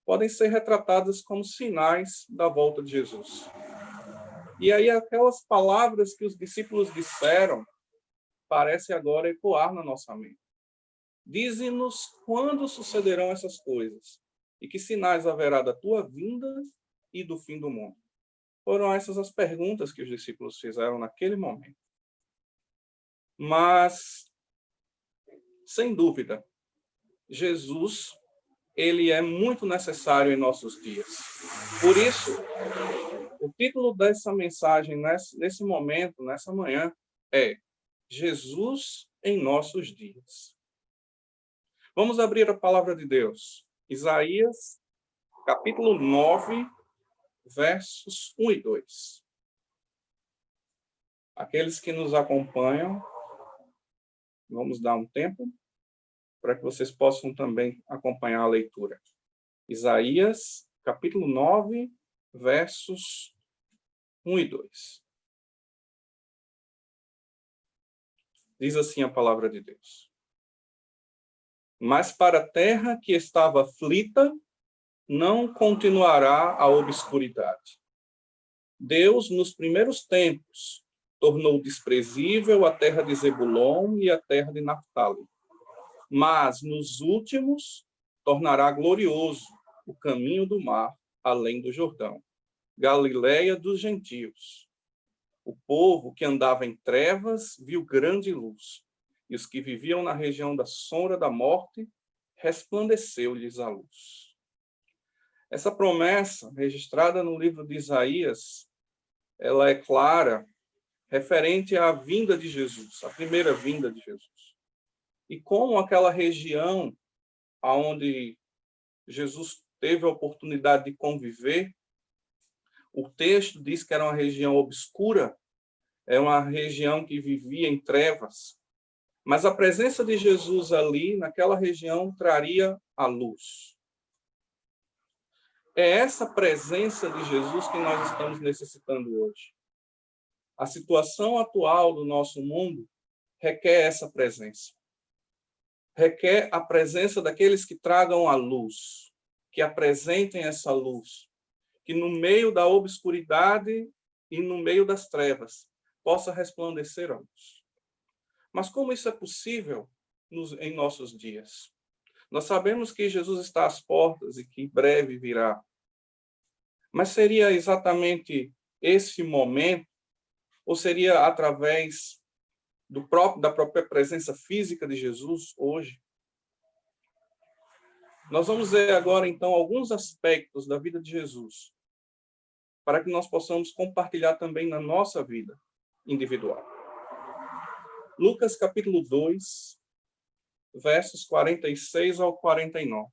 podem ser retratadas como sinais da volta de Jesus. E aí aquelas palavras que os discípulos disseram parecem agora ecoar na nossa mente. Dize-nos quando sucederão essas coisas e que sinais haverá da tua vinda e do fim do mundo. Foram essas as perguntas que os discípulos fizeram naquele momento. Mas, sem dúvida, Jesus, ele é muito necessário em nossos dias. Por isso, o título dessa mensagem, nesse momento, nessa manhã, é Jesus em nossos dias. Vamos abrir a palavra de Deus. Isaías, capítulo 9, versos 1 e 2. Aqueles que nos acompanham, vamos dar um tempo para que vocês possam também acompanhar a leitura. Isaías, capítulo 9, versos 1 e 2. Diz assim a palavra de Deus. Mas para a terra que estava aflita, não continuará a obscuridade. Deus, nos primeiros tempos, tornou desprezível a terra de Zebulon e a terra de Naftali. Mas, nos últimos, tornará glorioso o caminho do mar, além do Jordão, Galileia dos gentios. O povo que andava em trevas viu grande luz, e os que viviam na região da sombra da morte, resplandeceu-lhes a luz. Essa promessa, registrada no livro de Isaías, ela é clara, referente à vinda de Jesus, a primeira vinda de Jesus. E como aquela região onde Jesus teve a oportunidade de conviver, o texto diz que era uma região obscura, é uma região que vivia em trevas, mas a presença de Jesus ali, naquela região, traria a luz. É essa presença de Jesus que nós estamos necessitando hoje. A situação atual do nosso mundo requer essa presença. Requer a presença daqueles que tragam a luz, que apresentem essa luz, que no meio da obscuridade e no meio das trevas possa resplandecer a luz. Mas como isso é possível em nossos dias? Nós sabemos que Jesus está às portas e que em breve virá. Mas seria exatamente esse momento, ou seria através da própria presença física de Jesus hoje? Nós vamos ver agora, então, alguns aspectos da vida de Jesus, para que nós possamos compartilhar também na nossa vida individual. Lucas, capítulo 2, versos 46 ao 49.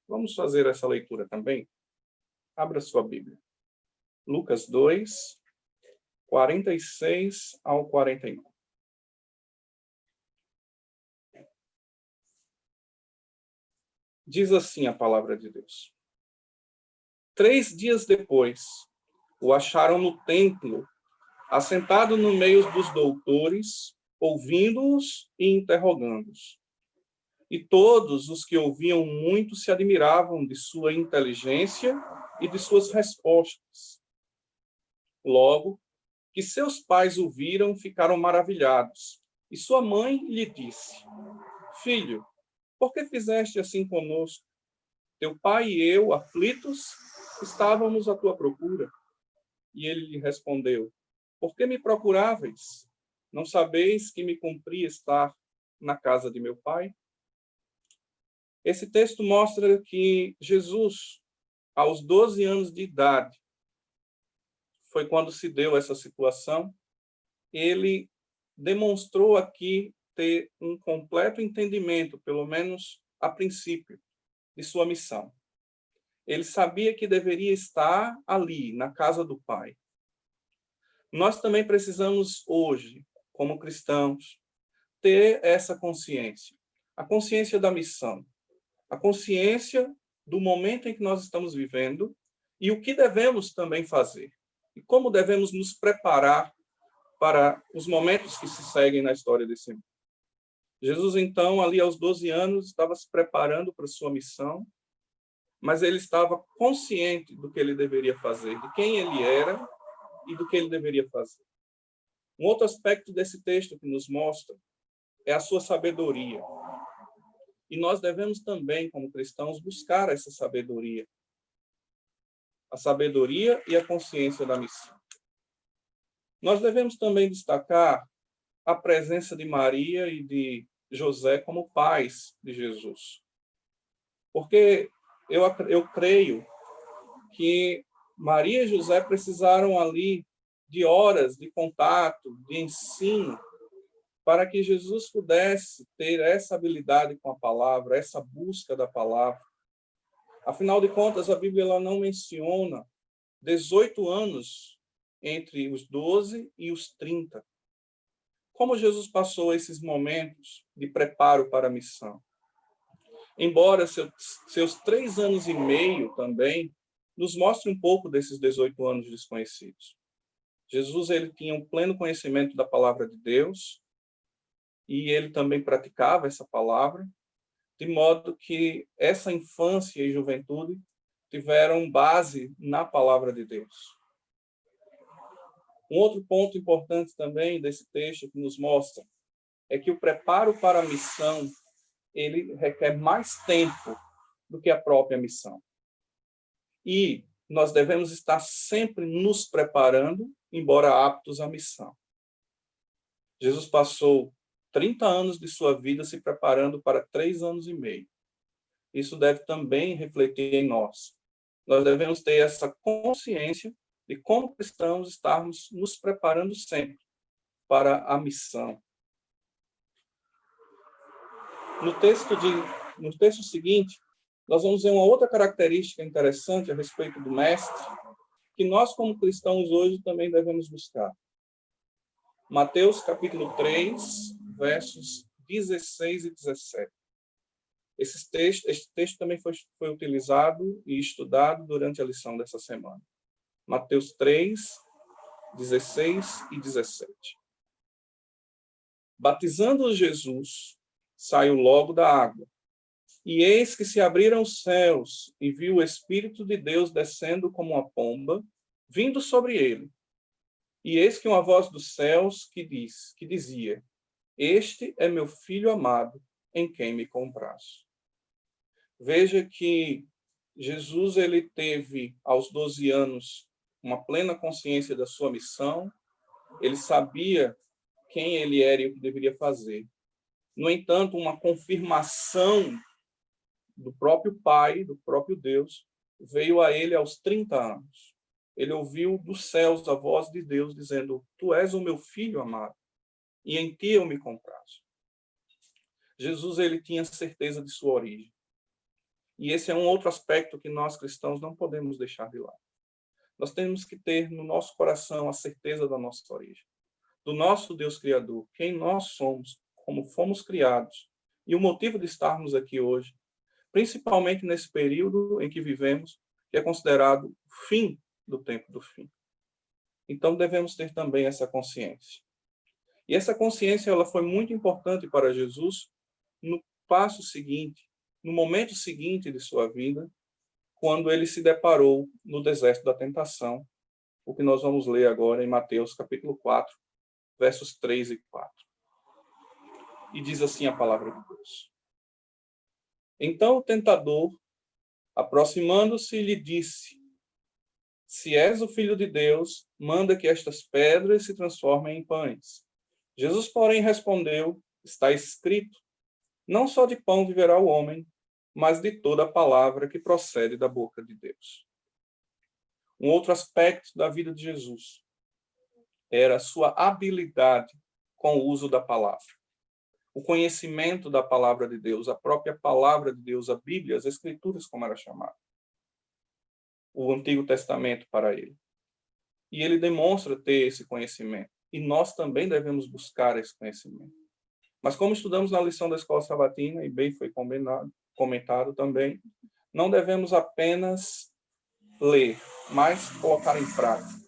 Vamos fazer essa leitura também? Abra sua Bíblia. Lucas 2, 46 ao 49. Diz assim a palavra de Deus. 3 dias depois, o acharam no templo, assentado no meio dos doutores, ouvindo-os e interrogando-os. E todos os que ouviam muito se admiravam de sua inteligência e de suas respostas. Logo que seus pais o viram, ficaram maravilhados. E sua mãe lhe disse: Filho, por que fizeste assim conosco? Teu pai e eu, aflitos, estávamos à tua procura. E ele lhe respondeu: Por que me procuráveis? Não sabeis que me cumpria estar na casa de meu pai? Esse texto mostra que Jesus, aos 12 anos de idade, foi quando se deu essa situação, ele demonstrou aqui ter um completo entendimento, pelo menos a princípio, de sua missão. Ele sabia que deveria estar ali, na casa do Pai. Nós também precisamos hoje, como cristãos, ter essa consciência, a consciência da missão, a consciência do momento em que nós estamos vivendo e o que devemos também fazer, e como devemos nos preparar para os momentos que se seguem na história desse mundo. Jesus, então, ali aos 12 anos, estava se preparando para a sua missão, mas ele estava consciente do que ele deveria fazer, de quem ele era e do que ele deveria fazer. Um outro aspecto desse texto que nos mostra é a sua sabedoria. E nós devemos também, como cristãos, buscar essa sabedoria. A sabedoria e a consciência da missão. Nós devemos também destacar a presença de Maria e de José como pais de Jesus. Porque eu creio que Maria e José precisaram ali de horas de contato, de ensino, para que Jesus pudesse ter essa habilidade com a palavra, essa busca da palavra. Afinal de contas, a Bíblia ela não menciona 18 anos entre os 12 e os 30. Como Jesus passou esses momentos de preparo para a missão? Embora seus 3 anos e meio também nos mostre um pouco desses 18 anos desconhecidos. Jesus ele tinha um pleno conhecimento da palavra de Deus e ele também praticava essa palavra, de modo que essa infância e juventude tiveram base na palavra de Deus. Um outro ponto importante também desse texto que nos mostra é que o preparo para a missão ele requer mais tempo do que a própria missão. E nós devemos estar sempre nos preparando, embora aptos à missão. Jesus passou 30 anos de sua vida se preparando para 3 anos e meio. Isso deve também refletir em nós. Nós devemos ter essa consciência de como cristãos estarmos nos preparando sempre para a missão. No texto seguinte, nós vamos ver uma outra característica interessante a respeito do mestre, que nós, como cristãos, hoje também devemos buscar. Mateus, capítulo 3, versos 16 e 17. Esse texto também foi utilizado e estudado durante a lição dessa semana. Mateus 3, 16 e 17. Batizando Jesus, saiu logo da água. E eis que se abriram os céus, e viu o Espírito de Deus descendo como uma pomba, vindo sobre ele. E eis que uma voz dos céus que dizia: Este é meu filho amado, em quem me comprazo. Veja que Jesus ele teve, aos 12 anos, uma plena consciência da sua missão, ele sabia quem ele era e o que deveria fazer. No entanto, uma confirmação do próprio Pai, do próprio Deus, veio a ele aos 30 anos. Ele ouviu dos céus a voz de Deus dizendo: Tu és o meu filho amado, e em ti eu me comprazo. Jesus ele tinha certeza de sua origem. E esse é um outro aspecto que nós cristãos não podemos deixar de lado. Nós temos que ter no nosso coração a certeza da nossa origem, do nosso Deus Criador, quem nós somos, como fomos criados, e o motivo de estarmos aqui hoje, principalmente nesse período em que vivemos, que é considerado o fim do tempo do fim. Então, devemos ter também essa consciência. E essa consciência ela foi muito importante para Jesus no passo seguinte, no momento seguinte de sua vida, quando ele se deparou no deserto da tentação, o que nós vamos ler agora em Mateus capítulo 4, versos 3 e 4. E diz assim a palavra de Deus. Então o tentador, aproximando-se, lhe disse: Se és o Filho de Deus, manda que estas pedras se transformem em pães. Jesus, porém, respondeu: Está escrito, não só de pão viverá o homem, mas de toda a palavra que procede da boca de Deus. Um outro aspecto da vida de Jesus era a sua habilidade com o uso da palavra. O conhecimento da palavra de Deus, a própria palavra de Deus, a Bíblia, as Escrituras, como era chamado. O Antigo Testamento para ele. E ele demonstra ter esse conhecimento. E nós também devemos buscar esse conhecimento. Mas como estudamos na lição da Escola Sabatina, e bem foi comentado também, não devemos apenas ler, mas colocar em prática.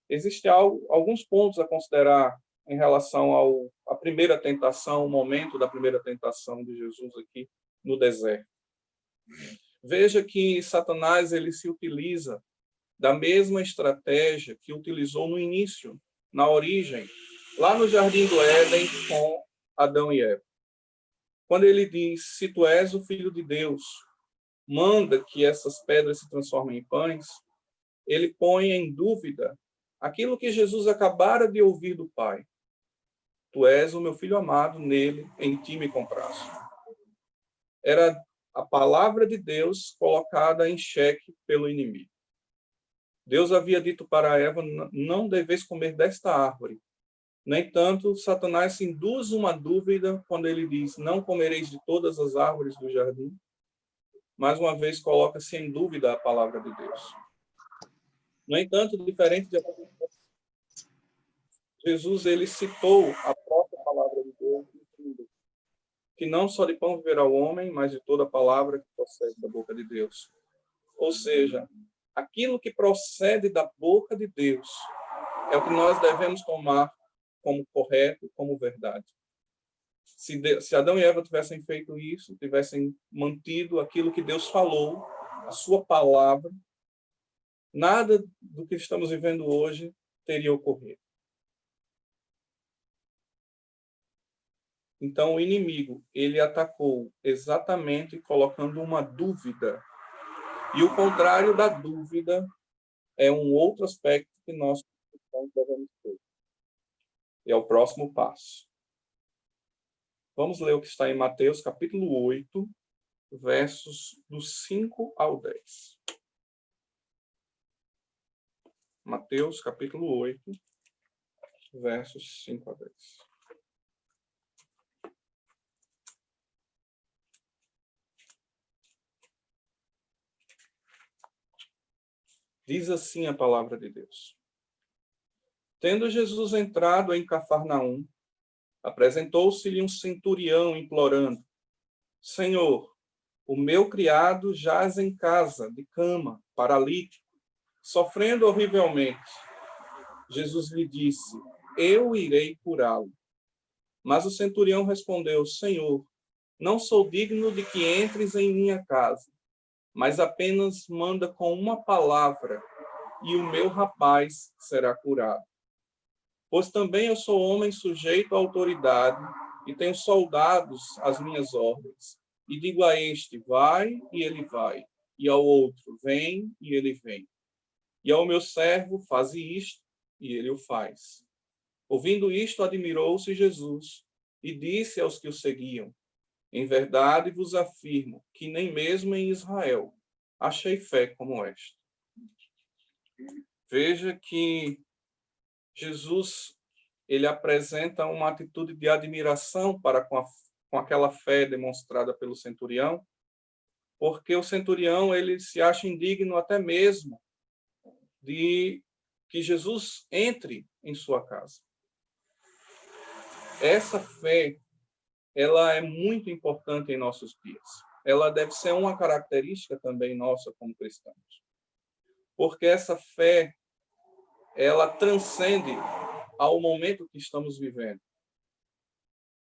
Existem alguns pontos a considerar em relação à primeira tentação, o momento da primeira tentação de Jesus aqui no deserto. Veja que Satanás ele se utiliza da mesma estratégia que utilizou no início, na origem, lá no Jardim do Éden com Adão e Eva. Quando ele diz: Se tu és o Filho de Deus, manda que essas pedras se transformem em pães, ele põe em dúvida aquilo que Jesus acabara de ouvir do Pai. Tu és o meu Filho amado, nele, em ti me comprazo. Era a palavra de Deus colocada em xeque pelo inimigo. Deus havia dito para Eva: não deveis comer desta árvore. No entanto, Satanás se induz uma dúvida quando ele diz: não comereis de todas as árvores do jardim. Mais uma vez, coloca-se em dúvida a palavra de Deus. No entanto, diferente de Jesus, ele citou a própria palavra de Deus, que não só de pão viverá o homem, mas de toda a palavra que procede da boca de Deus. Ou seja, aquilo que procede da boca de Deus é o que nós devemos tomar como correto, como verdade. Se Adão e Eva tivessem feito isso, tivessem mantido aquilo que Deus falou, a sua palavra, nada do que estamos vivendo hoje teria ocorrido. Então, o inimigo, ele atacou exatamente colocando uma dúvida. E o contrário da dúvida é um outro aspecto que nós devemos ter. É o próximo passo. Vamos ler o que está em Mateus, capítulo 8, versos do 5 ao 10. Mateus, capítulo 8, versos 5 a 10. Diz assim a palavra de Deus. Tendo Jesus entrado em Cafarnaum, apresentou-se-lhe um centurião implorando: Senhor, o meu criado jaz em casa, de cama, paralítico, sofrendo horrivelmente. Jesus lhe disse: Eu irei curá-lo. Mas o centurião respondeu: Senhor, não sou digno de que entres em minha casa, mas apenas manda com uma palavra, e o meu rapaz será curado. Pois também eu sou homem sujeito à autoridade, e tenho soldados às minhas ordens. e digo a este, vai, e ele vai, e ao outro, vem, e ele vem. E ao meu servo, faze isto, e ele o faz. Ouvindo isto, admirou-se Jesus, e disse aos que o seguiam, em verdade vos afirmo que nem mesmo em Israel achei fé como esta. Veja que Jesus, ele apresenta uma atitude de admiração para com aquela fé demonstrada pelo centurião, porque o centurião, ele se acha indigno até mesmo de que Jesus entre em sua casa. Essa fé, ela é muito importante em nossos dias. Ela deve ser uma característica também nossa como cristãos. Porque essa fé, ela transcende ao momento que estamos vivendo.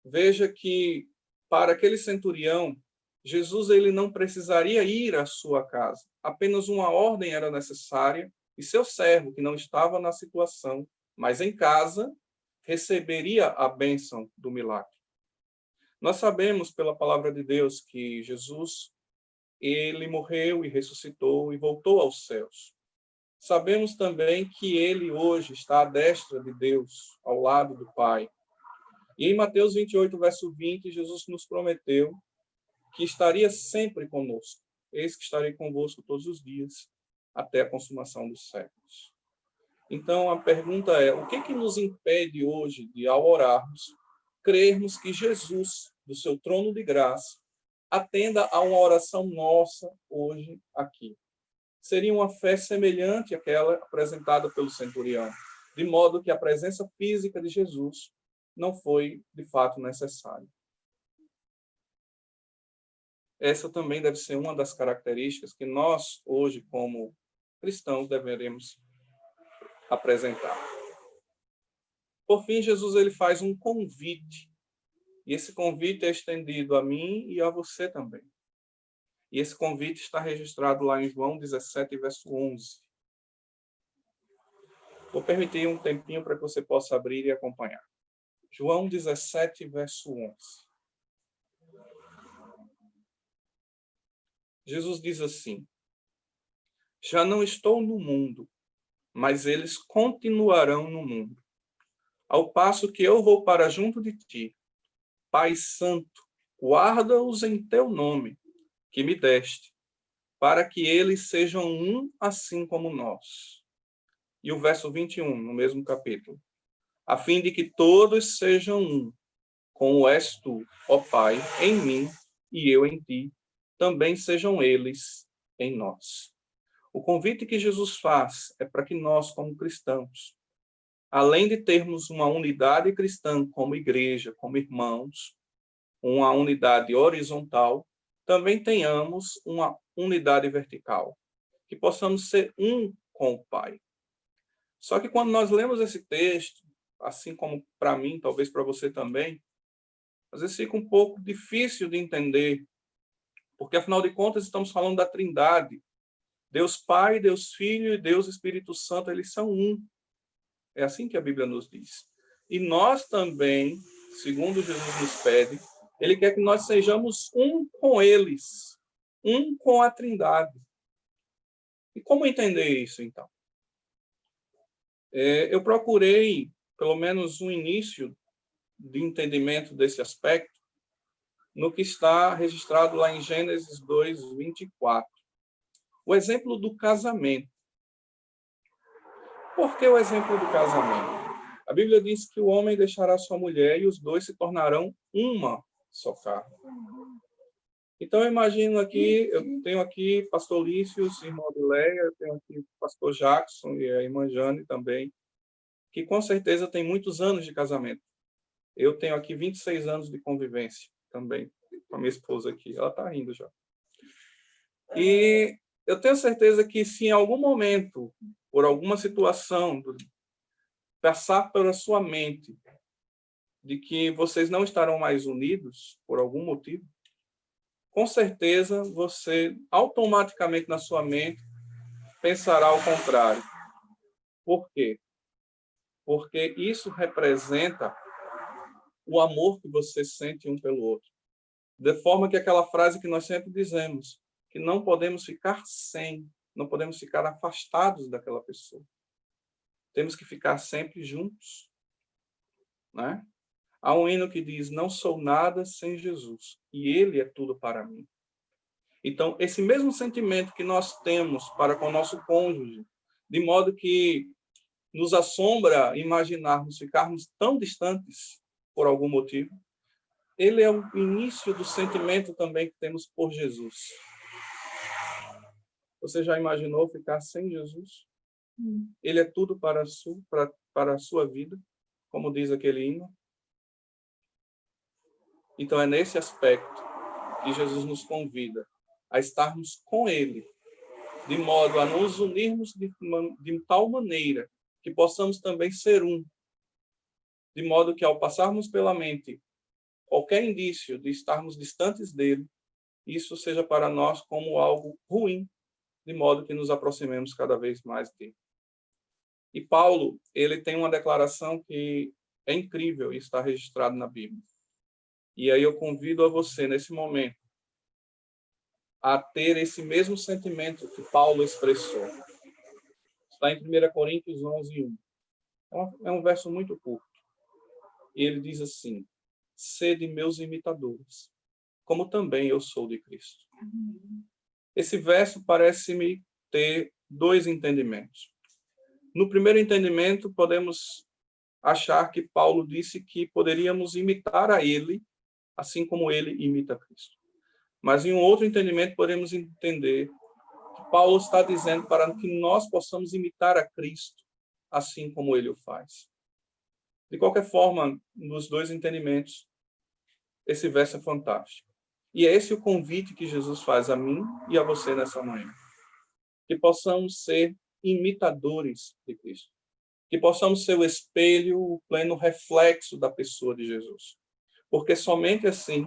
Veja que, para aquele centurião, Jesus ele não precisaria ir à sua casa. Apenas uma ordem era necessária e seu servo, que não estava na situação, mas em casa, receberia a bênção do milagre. Nós sabemos pela palavra de Deus que Jesus, ele morreu e ressuscitou e voltou aos céus. Sabemos também que ele hoje está à destra de Deus, ao lado do Pai. E em Mateus 28, verso 20, Jesus nos prometeu que estaria sempre conosco. Eis que estarei convosco todos os dias, até a consumação dos séculos. Então, a pergunta é, o que nos impede hoje de, ao orarmos, crermos que Jesus, do seu trono de graça, atenda a uma oração nossa hoje aqui? Seria uma fé semelhante àquela apresentada pelo centurião, de modo que a presença física de Jesus não foi, de fato, necessária. Essa também deve ser uma das características que nós, hoje, como cristãos, deveremos apresentar. Por fim, Jesus ele faz um convite. E esse convite é estendido a mim e a você também. E esse convite está registrado lá em João 17, verso 11. Vou permitir um tempinho para que você possa abrir e acompanhar. João 17, verso 11. Jesus diz assim: já não estou no mundo, mas eles continuarão no mundo. Ao passo que eu vou para junto de ti, Pai Santo, guarda-os em teu nome, que me deste, para que eles sejam um assim como nós. E o verso 21, no mesmo capítulo. A fim de que todos sejam um, como és tu, ó Pai, em mim e eu em ti, também sejam eles em nós. O convite que Jesus faz é para que nós, como cristãos, além de termos uma unidade cristã como igreja, como irmãos, uma unidade horizontal, também tenhamos uma unidade vertical, que possamos ser um com o Pai. Só que quando nós lemos esse texto, assim como para mim, talvez para você também, às vezes fica um pouco difícil de entender, porque afinal de contas estamos falando da Trindade. Deus Pai, Deus Filho e Deus Espírito Santo, eles são um. É assim que a Bíblia nos diz. E nós também, segundo Jesus nos pede, ele quer que nós sejamos um com eles, um com a Trindade. E como entender isso, então? Eu procurei, pelo menos, um início de entendimento desse aspecto no que está registrado lá em Gênesis 2, 24. O exemplo do casamento. Por que o exemplo do casamento? A Bíblia diz que o homem deixará sua mulher e os dois se tornarão uma só carne. Então, eu imagino aqui, eu tenho aqui pastor Lícius, irmão Adileia, eu tenho aqui pastor Jackson e a irmã Jane também, que com certeza tem muitos anos de casamento. Eu tenho aqui 26 anos de convivência também, com a minha esposa aqui. Ela está rindo já. E eu tenho certeza que se em algum momento, por alguma situação, passar pela sua mente de que vocês não estarão mais unidos por algum motivo, com certeza você automaticamente na sua mente pensará ao contrário. Por quê? Porque isso representa o amor que você sente um pelo outro. De forma que aquela frase que nós sempre dizemos, que não podemos ficar sem, não podemos ficar afastados daquela pessoa. Temos que ficar sempre juntos, né? Há um hino que diz, não sou nada sem Jesus, e Ele é tudo para mim. Então, esse mesmo sentimento que nós temos para com o nosso cônjuge, de modo que nos assombra imaginarmos ficarmos tão distantes por algum motivo, ele é o início do sentimento também que temos por Jesus. Você já imaginou ficar sem Jesus? Ele é tudo para a sua vida, como diz aquele hino. Então, é nesse aspecto que Jesus nos convida a estarmos com Ele, de modo a nos unirmos de tal maneira que possamos também ser um, de modo que, ao passarmos pela mente qualquer indício de estarmos distantes dele, isso seja para nós como algo ruim, de modo que nos aproximemos cada vez mais dele. E Paulo, ele tem uma declaração que é incrível e está registrado na Bíblia. E aí eu convido a você, nesse momento, a ter esse mesmo sentimento que Paulo expressou. Está em 1 Coríntios 11:1. É um verso muito curto. E ele diz assim, sede meus imitadores, como também eu sou de Cristo. Esse verso parece-me ter dois entendimentos. No primeiro entendimento, podemos achar que Paulo disse que poderíamos imitar a ele, assim como ele imita Cristo. Mas em um outro entendimento, podemos entender que Paulo está dizendo para que nós possamos imitar a Cristo, assim como ele o faz. De qualquer forma, nos dois entendimentos, esse verso é fantástico. E é esse o convite que Jesus faz a mim e a você nessa manhã. Que possamos ser imitadores de Cristo. Que possamos ser o espelho, o pleno reflexo da pessoa de Jesus. Porque somente assim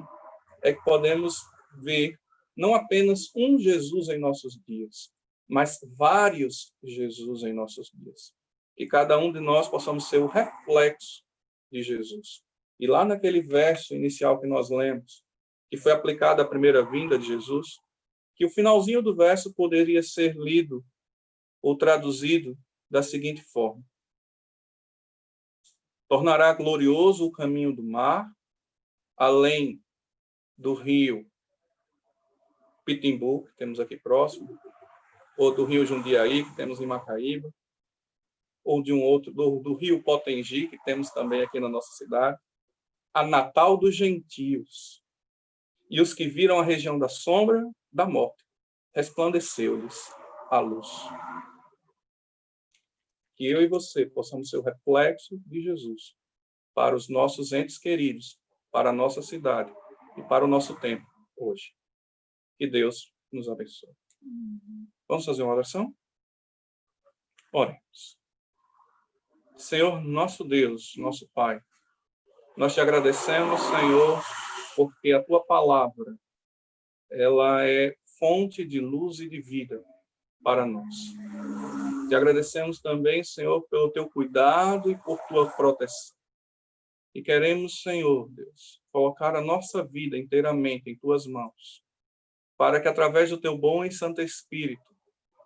é que podemos ver não apenas um Jesus em nossos dias, mas vários Jesus em nossos dias. Que cada um de nós possamos ser o reflexo de Jesus. E lá naquele verso inicial que nós lemos, que foi aplicado à primeira vinda de Jesus, que o finalzinho do verso poderia ser lido ou traduzido da seguinte forma. Tornará glorioso o caminho do mar, além do rio Pitimbu, que temos aqui próximo, ou do rio Jundiaí, que temos em Macaíba, ou de um outro, do rio Potengi, que temos também aqui na nossa cidade, a Natal dos gentios. E os que viram a região da sombra da morte, resplandeceu-lhes a luz. Que eu e você possamos ser o reflexo de Jesus para os nossos entes queridos, para a nossa cidade e para o nosso tempo hoje. Que Deus nos abençoe. Vamos fazer uma oração? Oremos. Senhor, nosso Deus, nosso Pai, nós te agradecemos, Senhor, porque a tua palavra, ela é fonte de luz e de vida para nós. Te agradecemos também, Senhor, pelo teu cuidado e por tua proteção. E queremos, Senhor, Deus, colocar a nossa vida inteiramente em tuas mãos, para que através do teu bom e santo Espírito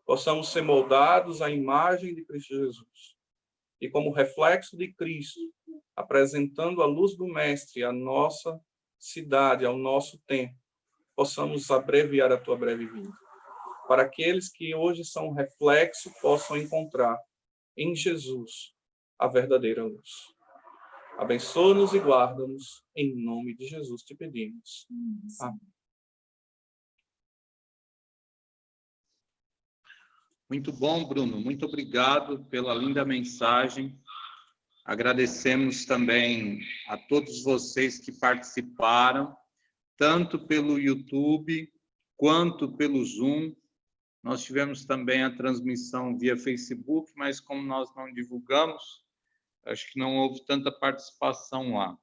possamos ser moldados à imagem de Cristo Jesus. E como reflexo de Cristo, apresentando a luz do Mestre à nossa cidade, ao nosso tempo, possamos abreviar a tua breve vinda. Para aqueles que hoje são um reflexo, possam encontrar em Jesus a verdadeira luz. Abençoa-nos e guarda-nos, em nome de Jesus te pedimos. Amém. Muito bom, Bruno. Muito obrigado pela linda mensagem. Agradecemos também a todos vocês que participaram, tanto pelo YouTube quanto pelo Zoom. Nós tivemos também a transmissão via Facebook, mas como nós não divulgamos, acho que não houve tanta participação lá.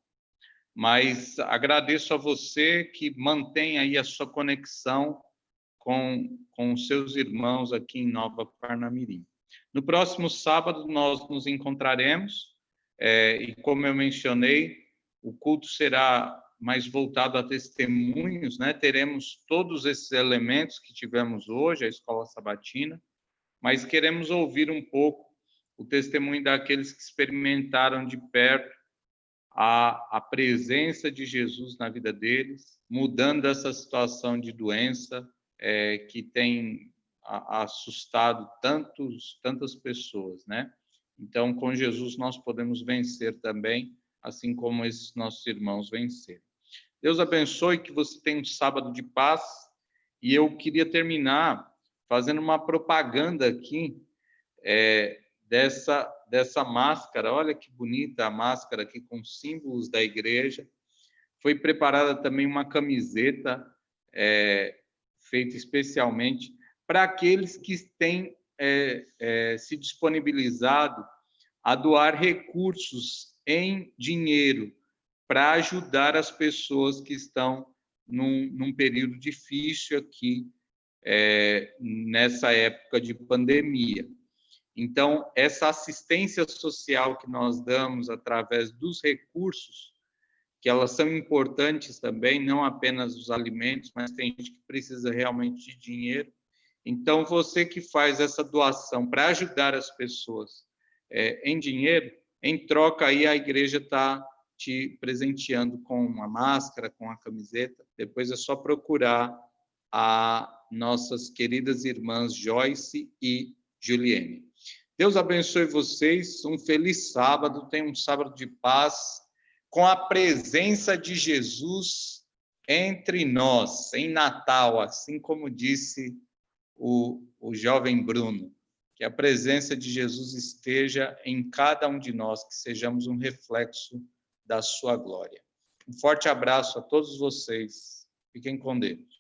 Mas agradeço a você que mantém aí a sua conexão com os seus irmãos aqui em Nova Parnamirim. No próximo sábado, nós nos encontraremos, e como eu mencionei, o culto será mais voltado a testemunhos, né? Teremos todos esses elementos que tivemos hoje, a escola sabatina, mas queremos ouvir um pouco o testemunho daqueles que experimentaram de perto a presença de Jesus na vida deles, mudando essa situação de doença que tem assustado tantas pessoas, né? Então, com Jesus nós podemos vencer também, assim como esses nossos irmãos venceram. Deus abençoe, que você tenha um sábado de paz, e eu queria terminar fazendo uma propaganda aqui dessa máscara. Olha que bonita a máscara aqui com símbolos da igreja. Foi preparada também uma camiseta feita especialmente para aqueles que têm se disponibilizado a doar recursos em dinheiro para ajudar as pessoas que estão num período difícil aqui, nessa época de pandemia. Então, essa assistência social que nós damos através dos recursos, que elas são importantes também, não apenas os alimentos, mas tem gente que precisa realmente de dinheiro. Então, você que faz essa doação para ajudar as pessoas em dinheiro, em troca aí a igreja está te presenteando com uma máscara, com a camiseta. Depois é só procurar a nossas queridas irmãs Joyce e Juliene. Deus abençoe vocês, um feliz sábado, tenham um sábado de paz, com a presença de Jesus entre nós, em Natal, assim como disse o jovem Bruno, que a presença de Jesus esteja em cada um de nós, que sejamos um reflexo da sua glória. Um forte abraço a todos vocês, fiquem com Deus.